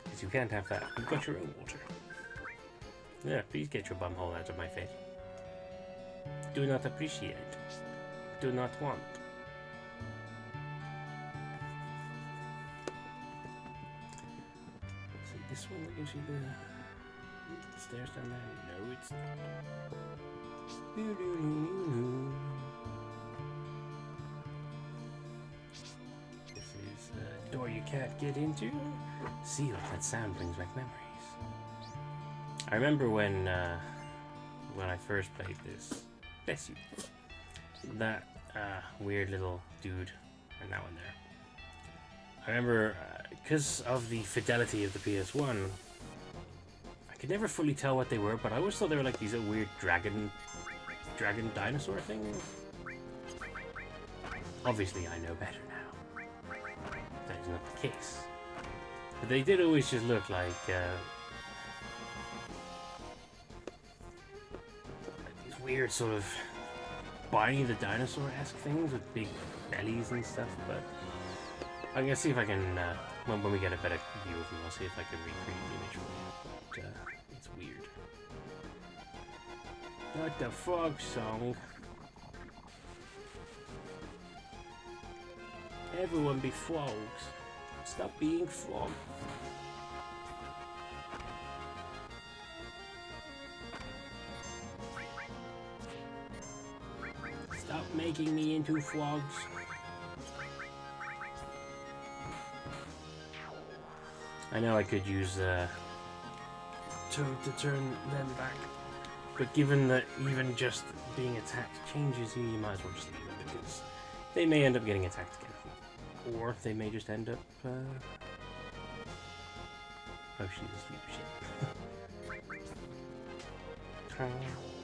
Because you can't have that. You've got your own water. Yeah, please get your bumhole out of my face. Do not appreciate. Do not want. See, this one that gives you the stairs down there? No, it's not. This is a door you can't get into. See what that sound brings back memories. I remember when I first played this. Bless you. That weird little dude and that one there. I remember because of the fidelity of the PS1, I could never fully tell what they were, but I always thought they were like these weird dragon dinosaur things. Obviously, I know better now. That is not the case. But they did always just look like these weird sort of Barney the Dinosaur-esque things with big bellies and stuff, but I'm gonna see if I can, when we get a better view of them, I'll see if I can recreate the image for you, but it's weird. What the frog song? Everyone be frogs. Stop being frogs. Stop making me into frogs. I know I could use Toad to turn them back, but given that even just being attacked changes you, you might as well just leave them, because they may end up getting attacked again. Or they may just end up, oh, she's asleep, shit. There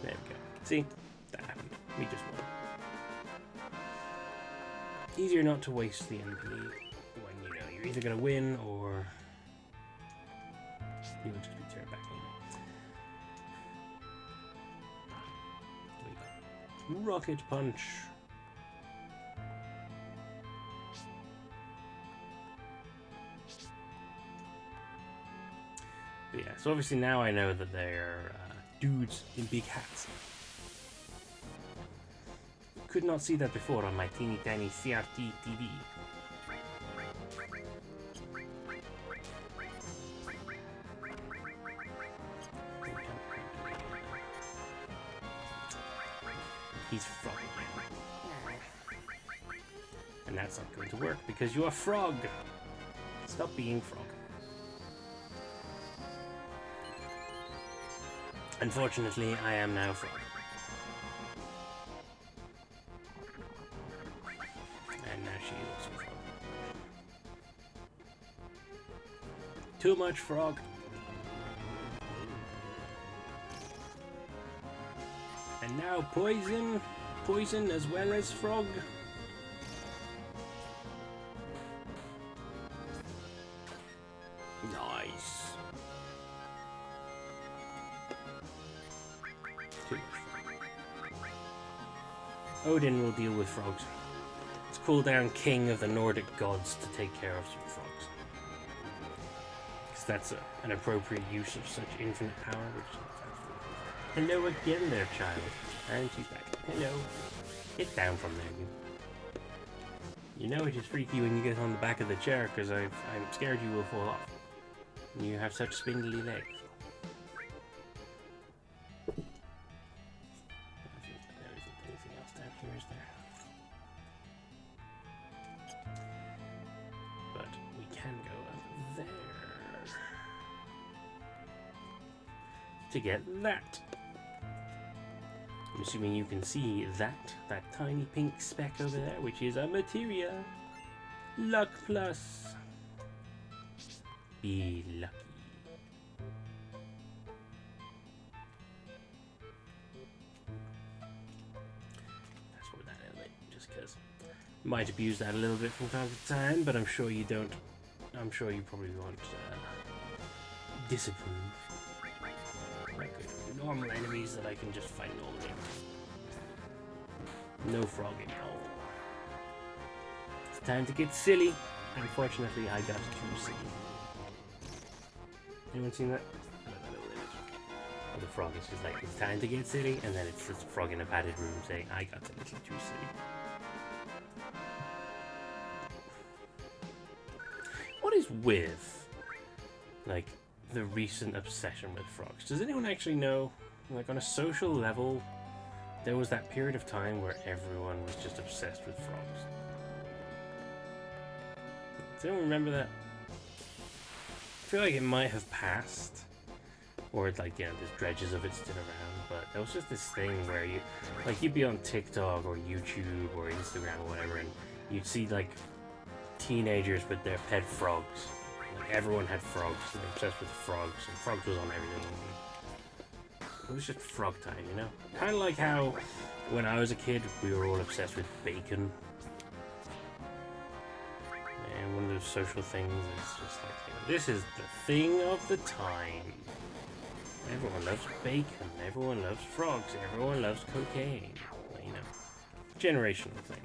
we go. See? That happened. We just won. Easier not to waste the MP when you know you're either gonna win or you will just be turned back anyway. Rocket punch. But yeah, so obviously now I know that they're dudes in big hats. Could not see that before on my teeny tiny CRT TV. he's frog again. And that's not going to work because you're a frog. Stop being frog. Unfortunately, I am now frog. And now she is also frog. Too much frog. And now poison. Poison as well as frog. Nice. Odin will deal with frogs. It's cooldown king of the Nordic gods to take care of some frogs. Because that's an appropriate use of such infinite power, which is hello again there, child. And she's back. Hello. Get down from there, you. You know it is freaky when you get on the back of the chair, because I'm scared you will fall off. You have such spindly legs. There isn't anything else down here, is there? But we can go up there to get that. I'm assuming you can see that tiny pink speck over there, which is a materia. Luck plus. Be lucky. That's what that is, just because. Might abuse that a little bit from time to time, but I'm sure you don't. I'm sure you probably won't disapprove. Like normal enemies that I can just fight normally. No frogging. Oh. It's time to get silly. Unfortunately, I got too silly. Anyone seen that? I don't know that little image. Oh, the frog is just like, it's time to get silly, and then it's this frog in a padded room saying, I got a little too silly. What is with, like, the recent obsession with frogs? Does anyone actually know? Like, on a social level, there was that period of time where everyone was just obsessed with frogs. Does anyone remember that? I feel like it might have passed, or it's like, you know, there's dredges of it still around, but there was just this thing where you, like, you'd be on TikTok or YouTube or Instagram or whatever, and you'd see, like, teenagers with their pet frogs. Like, everyone had frogs, and they're obsessed with frogs, and frogs was on everything. It was just frog time, you know? Kind of like how, when I was a kid, we were all obsessed with bacon. And one of those social things is just like, you know, this is the thing of the time. Everyone loves bacon, everyone loves frogs, everyone loves cocaine. You know, generational thing.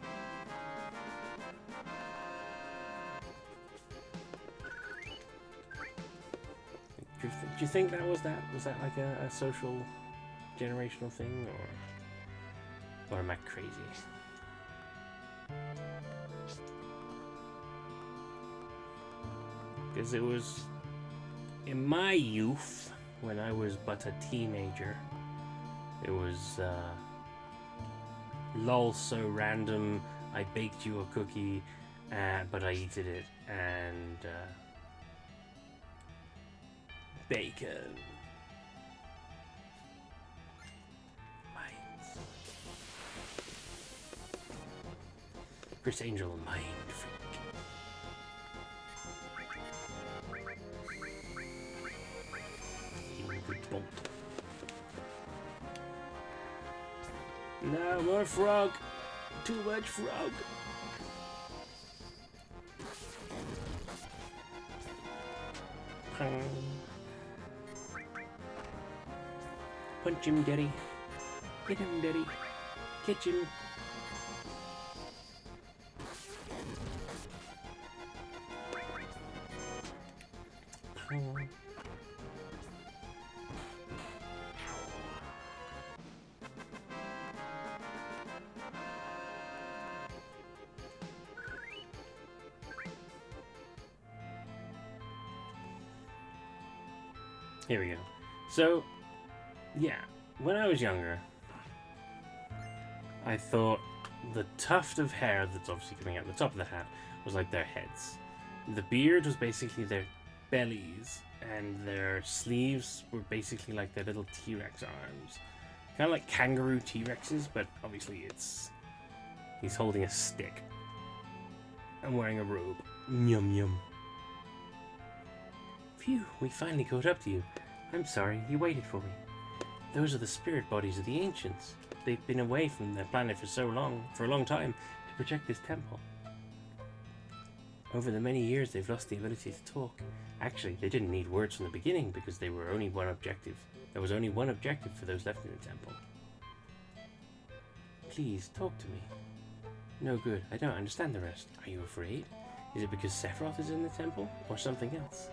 Do you think that was that? Was that like a social, generational thing, or am I crazy? Because it was in my youth, when I was but a teenager, it was lol, so random. I baked you a cookie, but I eated it, and bacon. Minds. Chris Angel, mind freak. Good bolt. No more frog. Too much frog. Punch him, Daddy. Get him, Daddy. Catch him. Here we go. So, yeah, when I was younger, I thought the tuft of hair that's obviously coming out the top of the hat was like their heads. The beard was basically their bellies, and their sleeves were basically like their little T-Rex arms. Kind of like kangaroo T-Rexes, but obviously he's holding a stick and wearing a robe. Yum yum. Phew, we finally caught up to you. I'm sorry, you waited for me. Those are the spirit bodies of the ancients. They've been away from their planet for a long time, to protect this temple. Over the many years, they've lost the ability to talk. Actually, they didn't need words from the beginning because there was only one objective for those left in the temple. Please, talk to me. No good, I don't understand the rest. Are you afraid? Is it because Sephiroth is in the temple, or something else?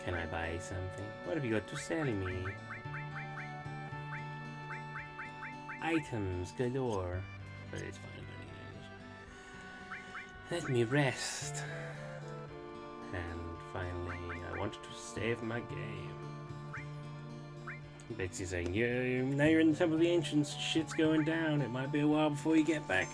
Can I buy something? What have you got to sell me? Items galore. But it's fine, I don't need it. Let me rest. And finally, I wanted to save my game. Bixie's saying, yeah, now you're in the Temple of the Ancients, shit's going down. It might be a while before you get back.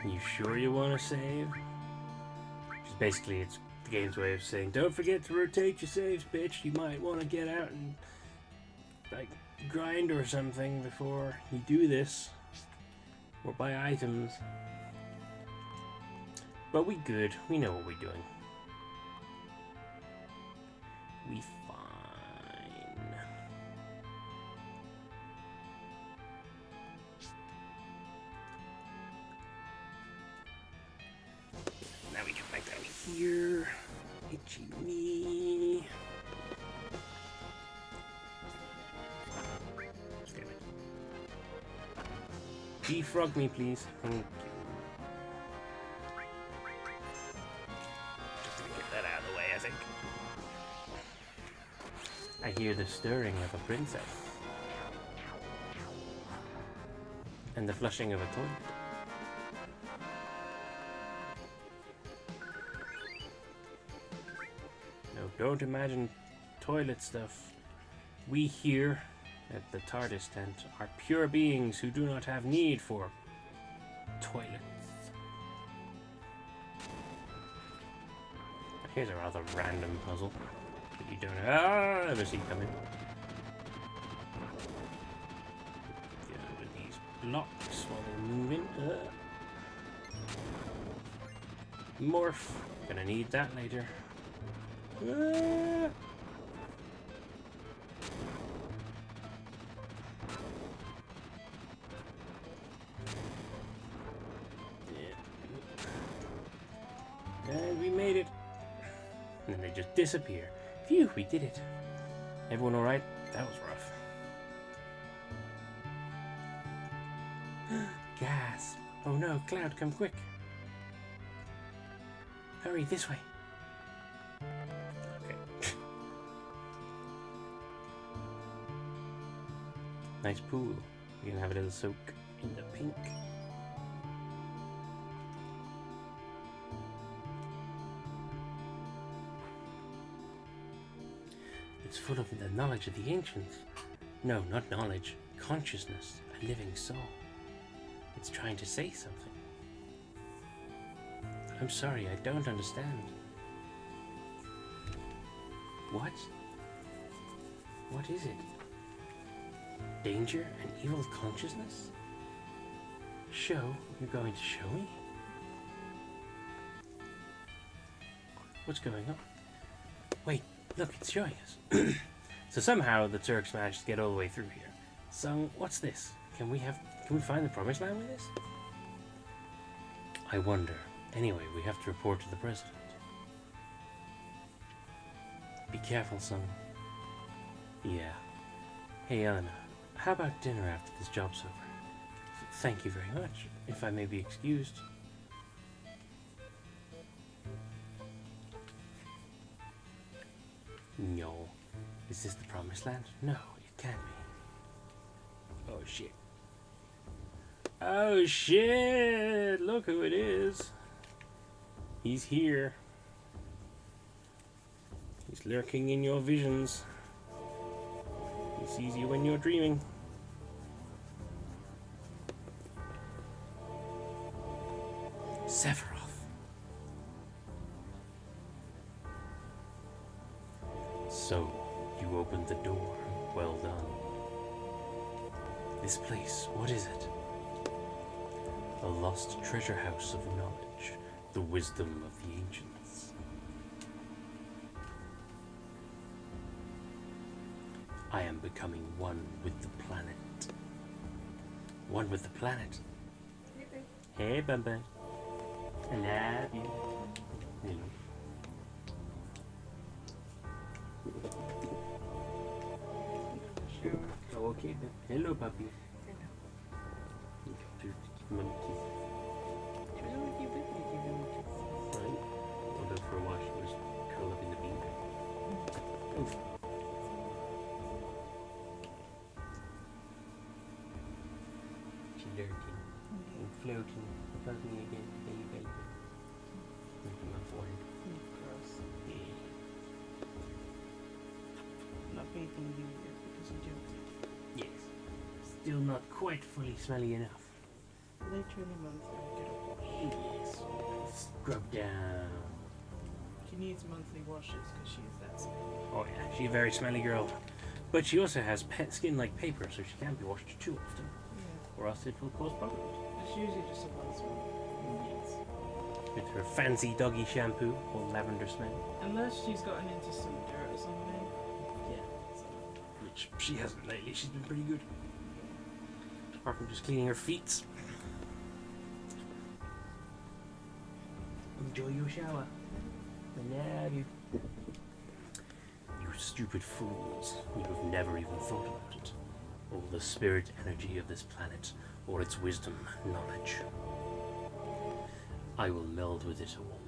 You sure you want to save? Which is basically, it's the game's way of saying, don't forget to rotate your saves, bitch. You might want to get out and, like, grind or something before you do this. Or buy items. But we good. We know what we're doing. We fine. Now we come back down here. Itchy me. Damn it. Defrog me, please. Thank you. Just gonna get that out of the way, I think. I hear the stirring of a princess. And the flushing of a toilet. No, don't imagine toilet stuff. We here at the TardisTent are pure beings who do not have need for toilets. Here's a rather random puzzle that you don't ever see coming. Get over these blocks while they're moving. Morph. Gonna need that later. And we made it. And then they just disappear. Phew, we did it. Everyone alright? That was rough. Gasp. Oh no, Cloud, come quick. Hurry, this way. Okay. Nice pool. We can have a little soak in the pink. It's full of the knowledge of the ancients. No, not knowledge. Consciousness. A living soul. It's trying to say something. I'm sorry, I don't understand. What? What is it? Danger and evil consciousness? Show? You're going to show me? What's going on? Wait, look, it's showing us. So somehow the Turks managed to get all the way through here. So what's this? Can we find the promised land with this? I wonder. Anyway, we have to report to the president. Be careful, son. Yeah. Hey, Elena, how about dinner after this job's over? Thank you very much, if I may be excused. No. Is this the promised land? No, it can't be. Oh, shit. Oh, shit! Look who it is. He's here. He's lurking in your visions. He sees you when you're dreaming. Sephiroth. So, you opened the door. Well done. This place, what is it? A lost treasure house of knowledge, the wisdom of the ancients. I am becoming one with the planet. One with the planet. Hey, Bamba. I love you. Hello. Oh, okay then. Hello, puppy. Hello. Give him a kiss. She was already with me giving me kisses. Right. Although for a while she was curled up in the beanbag. Oof. She's lurking and floating above me again, baby. Making my forehead. Gross. Yeah. Not bathing you yet because I'm joking. Yes. Still not quite fully smelly enough. Later in the month, I'll get a wash. Yes. Scrub down. She needs monthly washes because she is that smelly. Oh yeah, she's a very smelly girl. But she also has pet skin like paper, so she can't be washed too often, Yeah. or else it will cause problems. It's usually just a once a month. With her fancy doggy shampoo, or lavender smell. Unless she's gotten into some dirt or something. Yeah. So, Which she hasn't lately, she's been pretty good. Apart from just cleaning her feet. Enjoy your shower. I love you. You stupid fools. You have never even thought about it. All the spirit energy of this planet, or its wisdom, knowledge. I will meld with it all.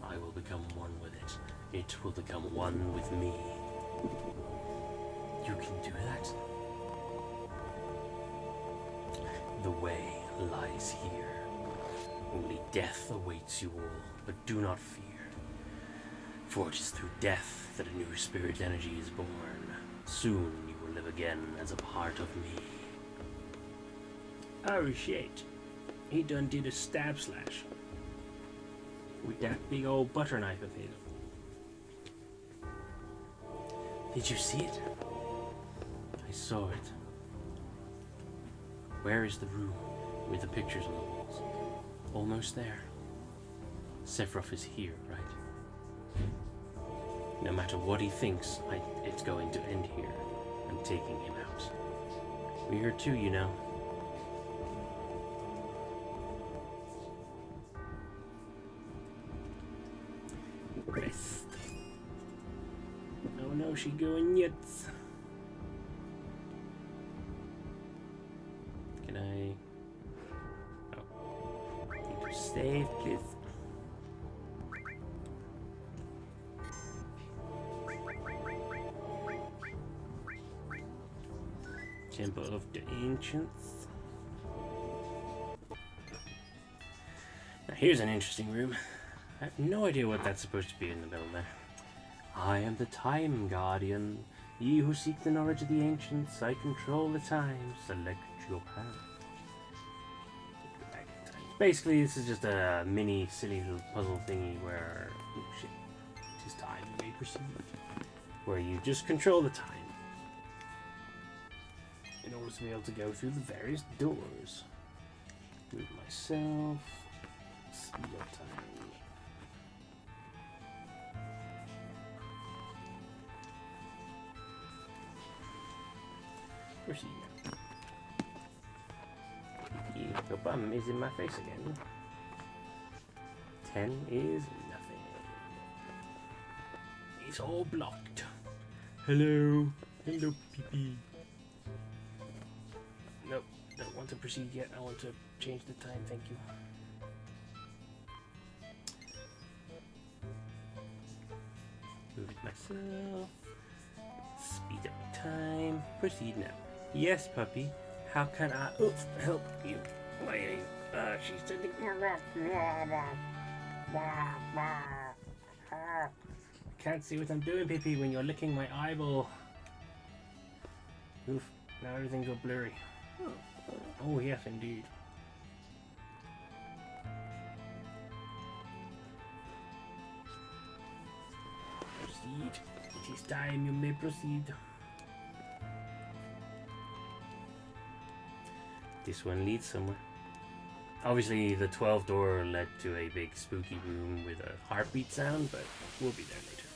I will become one with it. It will become one with me. You can do that. The way lies here. Only death awaits you all, but do not fear. For it is through death that a new spirit energy is born. Soon you will live again as a part of me. Oh shit. He done did a stab slash. With that big old butter knife of his. Did you see it? I saw it. Where is the room with the pictures on the walls? Almost there. Sephiroth is here, right? No matter what he thinks, it's going to end here. I'm taking him out. We're here too, you know. Rest. Oh no, she going nuts. Can I... Oh. Need to save, please. Temple of the Ancients. Now here's an interesting room. I have no idea what that's supposed to be in the middle there. I am the Time Guardian. Ye who seek the knowledge of the ancients, I control the time. Select your path. Basically, this is just a mini, silly little puzzle thingy where... Oh shit. It is time you may proceed. Where you just control the time. In order to be able to go through the various doors. Move myself. Speed up time. Where's he now? Your bum is in my face again. 10 is nothing. It's all blocked. Hello. Hello, pee-pee. Nope, don't want to proceed yet. I want to change the time, thank you. Move it myself. Speed up time. Proceed now. Yes, puppy. How can I help you? Why are you? She's sending. I can't see what I'm doing, Pippi, when you're licking my eyeball. Oof. Now everything's all blurry. Oh, yes, indeed. It is time, you may proceed. This one leads somewhere. Obviously, the 12th door led to a big spooky room with a heartbeat sound, but we'll be there later.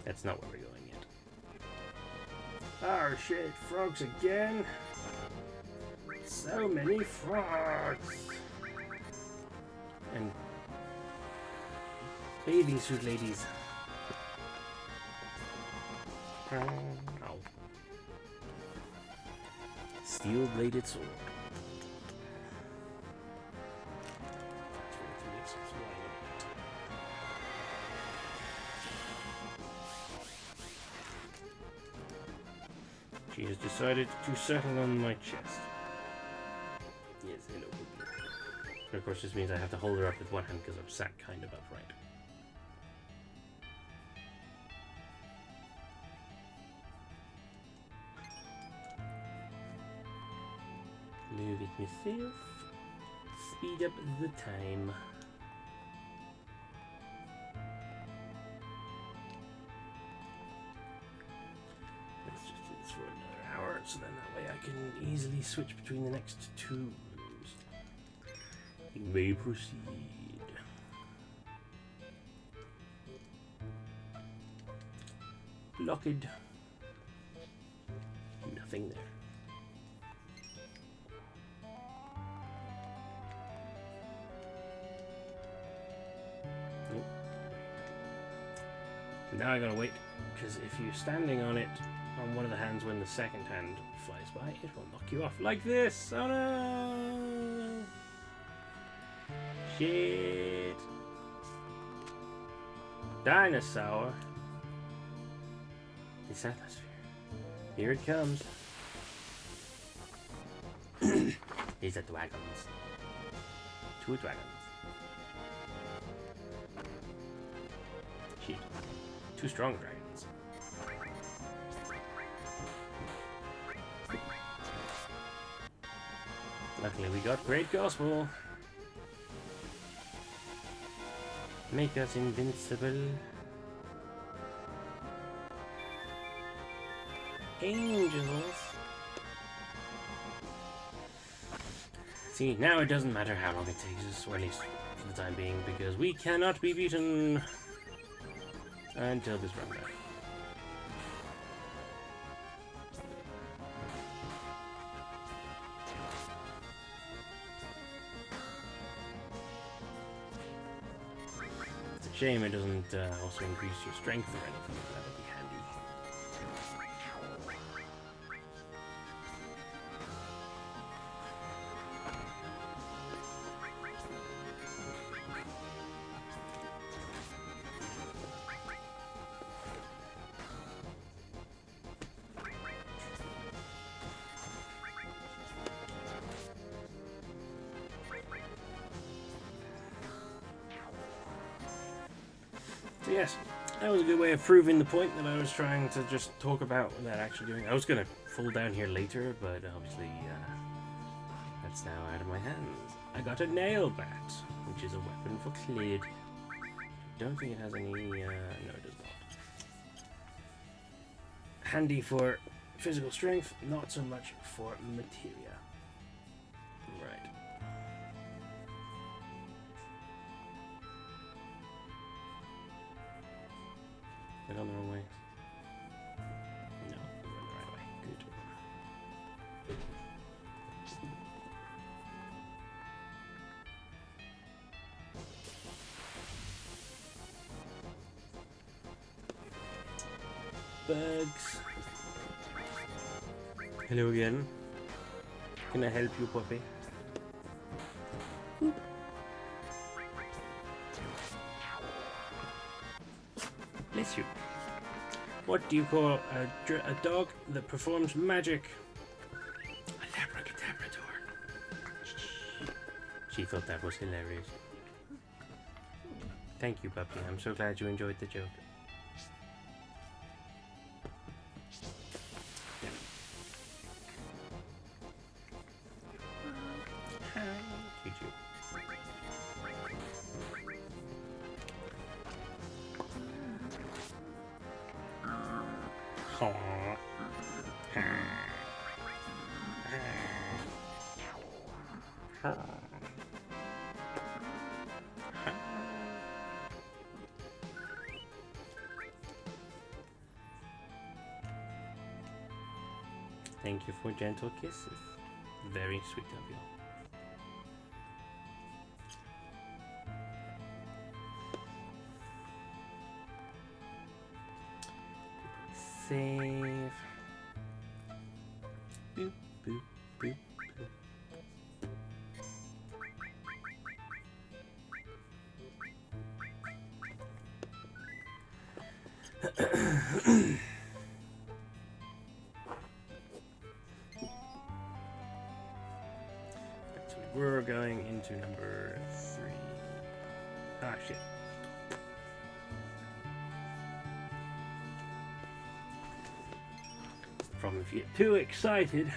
That's not where we're going yet. Oh shit, frogs again? So many frogs! And bathing suit ladies. Ow. Steel-bladed sword. She has decided to settle on my chest. Yes, hello. But of course this means I have to hold her up with one hand because I'm sat kind of upright. Move it myself. Speed up the time. Let's just do this for another hour, so then that way I can easily switch between the next two rooms. You may proceed. Locked. Nothing there. Now I gotta wait, because if you're standing on it on one of the hands when the second hand flies by, it will knock you off like this. Oh no! Shit! Dinosaur! This atmosphere. Here it comes. These are dragons. 2 dragons. Shit. 2 strong dragons. Luckily we got great gospel. Make us invincible. Angels. See, now it doesn't matter how long it takes us, or at least for the time being, because we cannot be beaten until this run back. It's a shame it doesn't also increase your strength or anything. That would be handy. So yes, that was a good way of proving the point that I was trying to just talk about without actually doing. I was going to fall down here later, but obviously that's now out of my hands. I got a nail bat, which is a weapon for Clid. Don't think it has any, no it does not. Handy for physical strength, not so much for materia. Right. Am I going the wrong way? No, we're going the right way. Good. Bugs. Hello again. Can I help you, puppy? Oop. Bless you. What do you call a dog that performs magic? A labracadabrador. She thought that was hilarious. Thank you, puppy. I'm so glad you enjoyed the joke. Thank you for gentle kisses. Very sweet of you. Save. Boop, boop, boop, boop. So we're going into number 3. Ah, shit. It's the problem if you get too excited.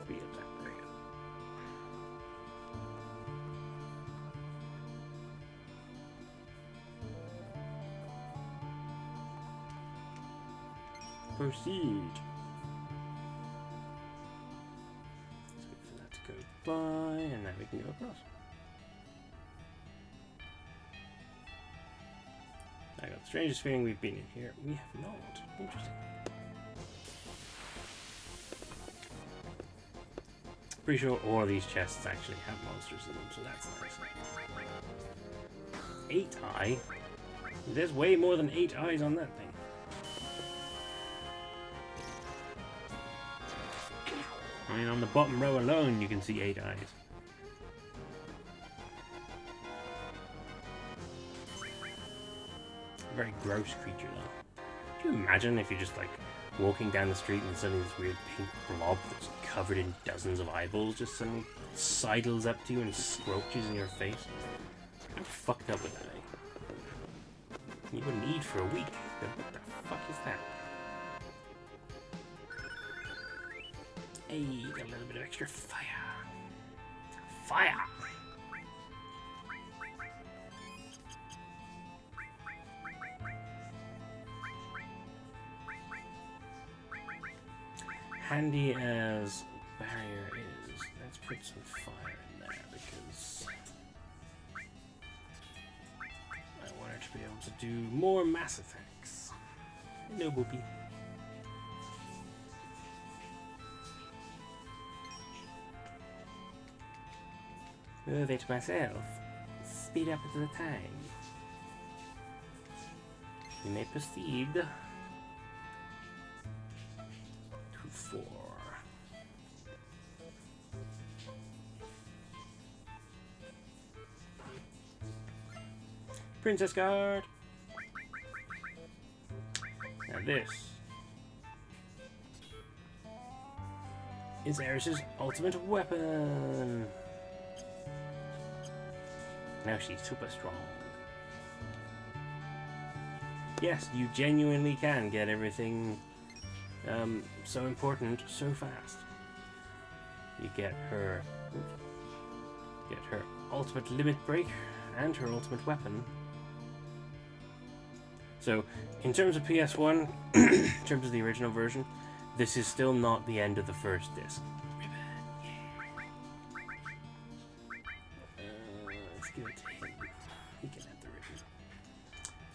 Feel that, there you go. Proceed. Let's wait for that to go by, and now we can go across. I got the strangest feeling we've been in here. We have not. Interesting. Pretty sure all of these chests actually have monsters in them, so that's nice. 8-eye? There's way more than 8 eyes on that thing. I mean, on the bottom row alone, you can see 8 eyes. A very gross creature, though. Can you imagine if you're just, like, walking down the street and suddenly this weird pink blob that's covered in dozens of eyeballs just suddenly sidles up to you and squelches in your face? How fucked up would that be? You wouldn't eat for a week. What the fuck is that? Hey, got a little bit of extra fire. Fire! Handy as barrier is, let's put some fire in there because I want her to be able to do more mass attacks. Hello, Boopy. Move it myself. Speed up the time. You may proceed. 4. Princess card. Now this is Aerith's ultimate weapon. Now she's super strong. Yes, you genuinely can get everything so important so fast. You get her ultimate limit break and her ultimate weapon. So in terms of PS1, in terms of the original version, this is still not the end of the first disc. Let's give it to him. He can have the ribbon.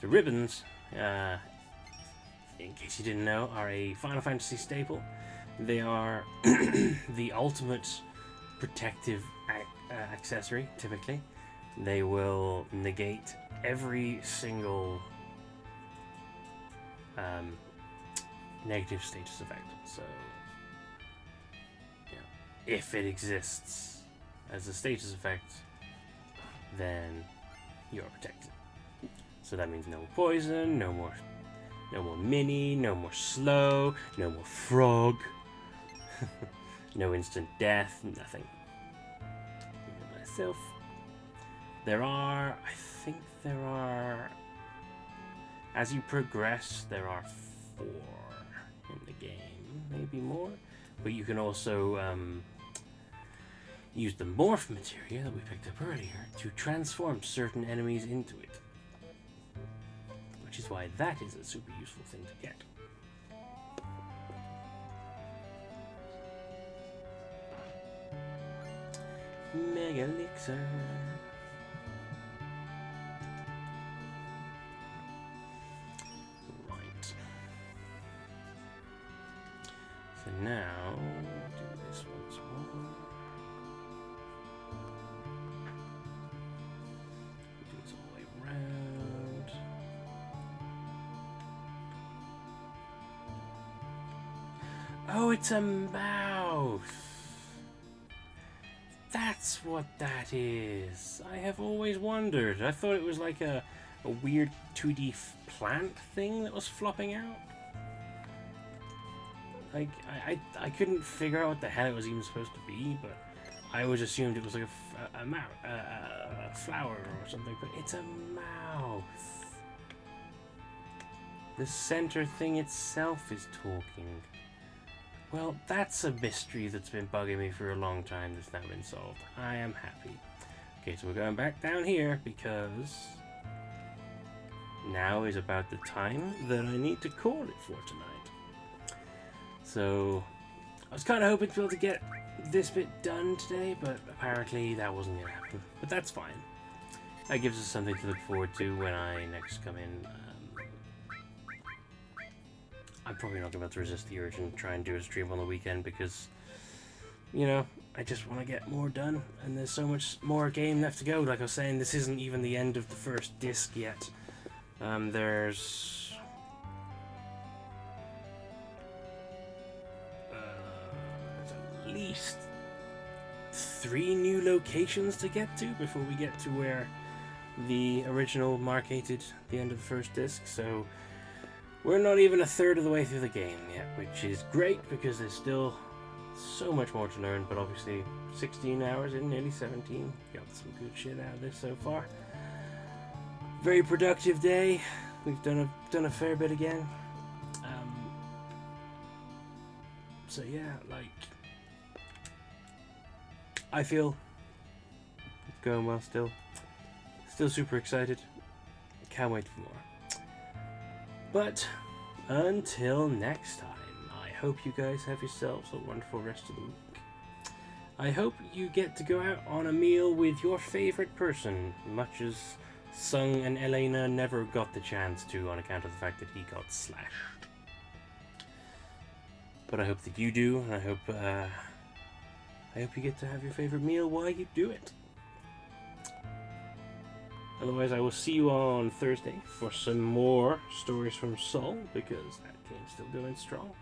The ribbons, in case you didn't know, are a Final Fantasy staple. They are the ultimate protective accessory, typically. They will negate every single negative status effect. So, yeah, if it exists as a status effect, then you're protected. So that means no more poison, no more mini, no more slow, no more frog, no instant death, nothing. Myself. As you progress, there are 4 in the game, maybe more, but you can also use the morph material that we picked up earlier to transform certain enemies into it. Which is why that is a super useful thing to get. Mega Elixir. Right. Oh, it's a mouth. That's what that is. I have always wondered. I thought it was like a weird 2D plant thing that was flopping out. Like, I couldn't figure out what the hell it was even supposed to be, but I always assumed it was like a flower or something, but it's a mouth. The center thing itself is talking. Well, that's a mystery that's been bugging me for a long time that's now been solved. I am happy. Okay, so we're going back down here because now is about the time that I need to call it for tonight. So, I was kind of hoping to be able to get this bit done today, but apparently that wasn't going to happen. But that's fine. That gives us something to look forward to when I next come in. I'm probably not going to be able to resist the urge and try and do a stream on the weekend because, you know, I just want to get more done. And there's so much more game left to go. Like I was saying, this isn't even the end of the first disc yet. There's at least 3 new locations to get to before we get to where the original marketed the end of the first disc. So we're not even a third of the way through the game yet, which is great because there's still so much more to learn. But obviously 16 hours in, nearly 17. Got some good shit out of this so far. Very productive day. We've done a fair bit again. So yeah, like, I feel it's going well still. Still super excited. Can't wait for more. But until next time, I hope you guys have yourselves a wonderful rest of the week. I hope you get to go out on a meal with your favorite person, much as Sung and Elena never got the chance to on account of the fact that he got slashed. But I hope that you do, and I hope you get to have your favorite meal while you do it. Otherwise, I will see you on Thursday for some more stories from Soul, because that game's still going strong.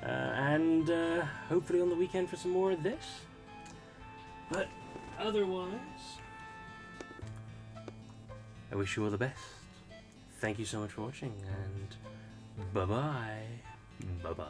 And hopefully on the weekend for some more of this. But otherwise, I wish you all the best. Thank you so much for watching, and bye-bye. Bye-bye.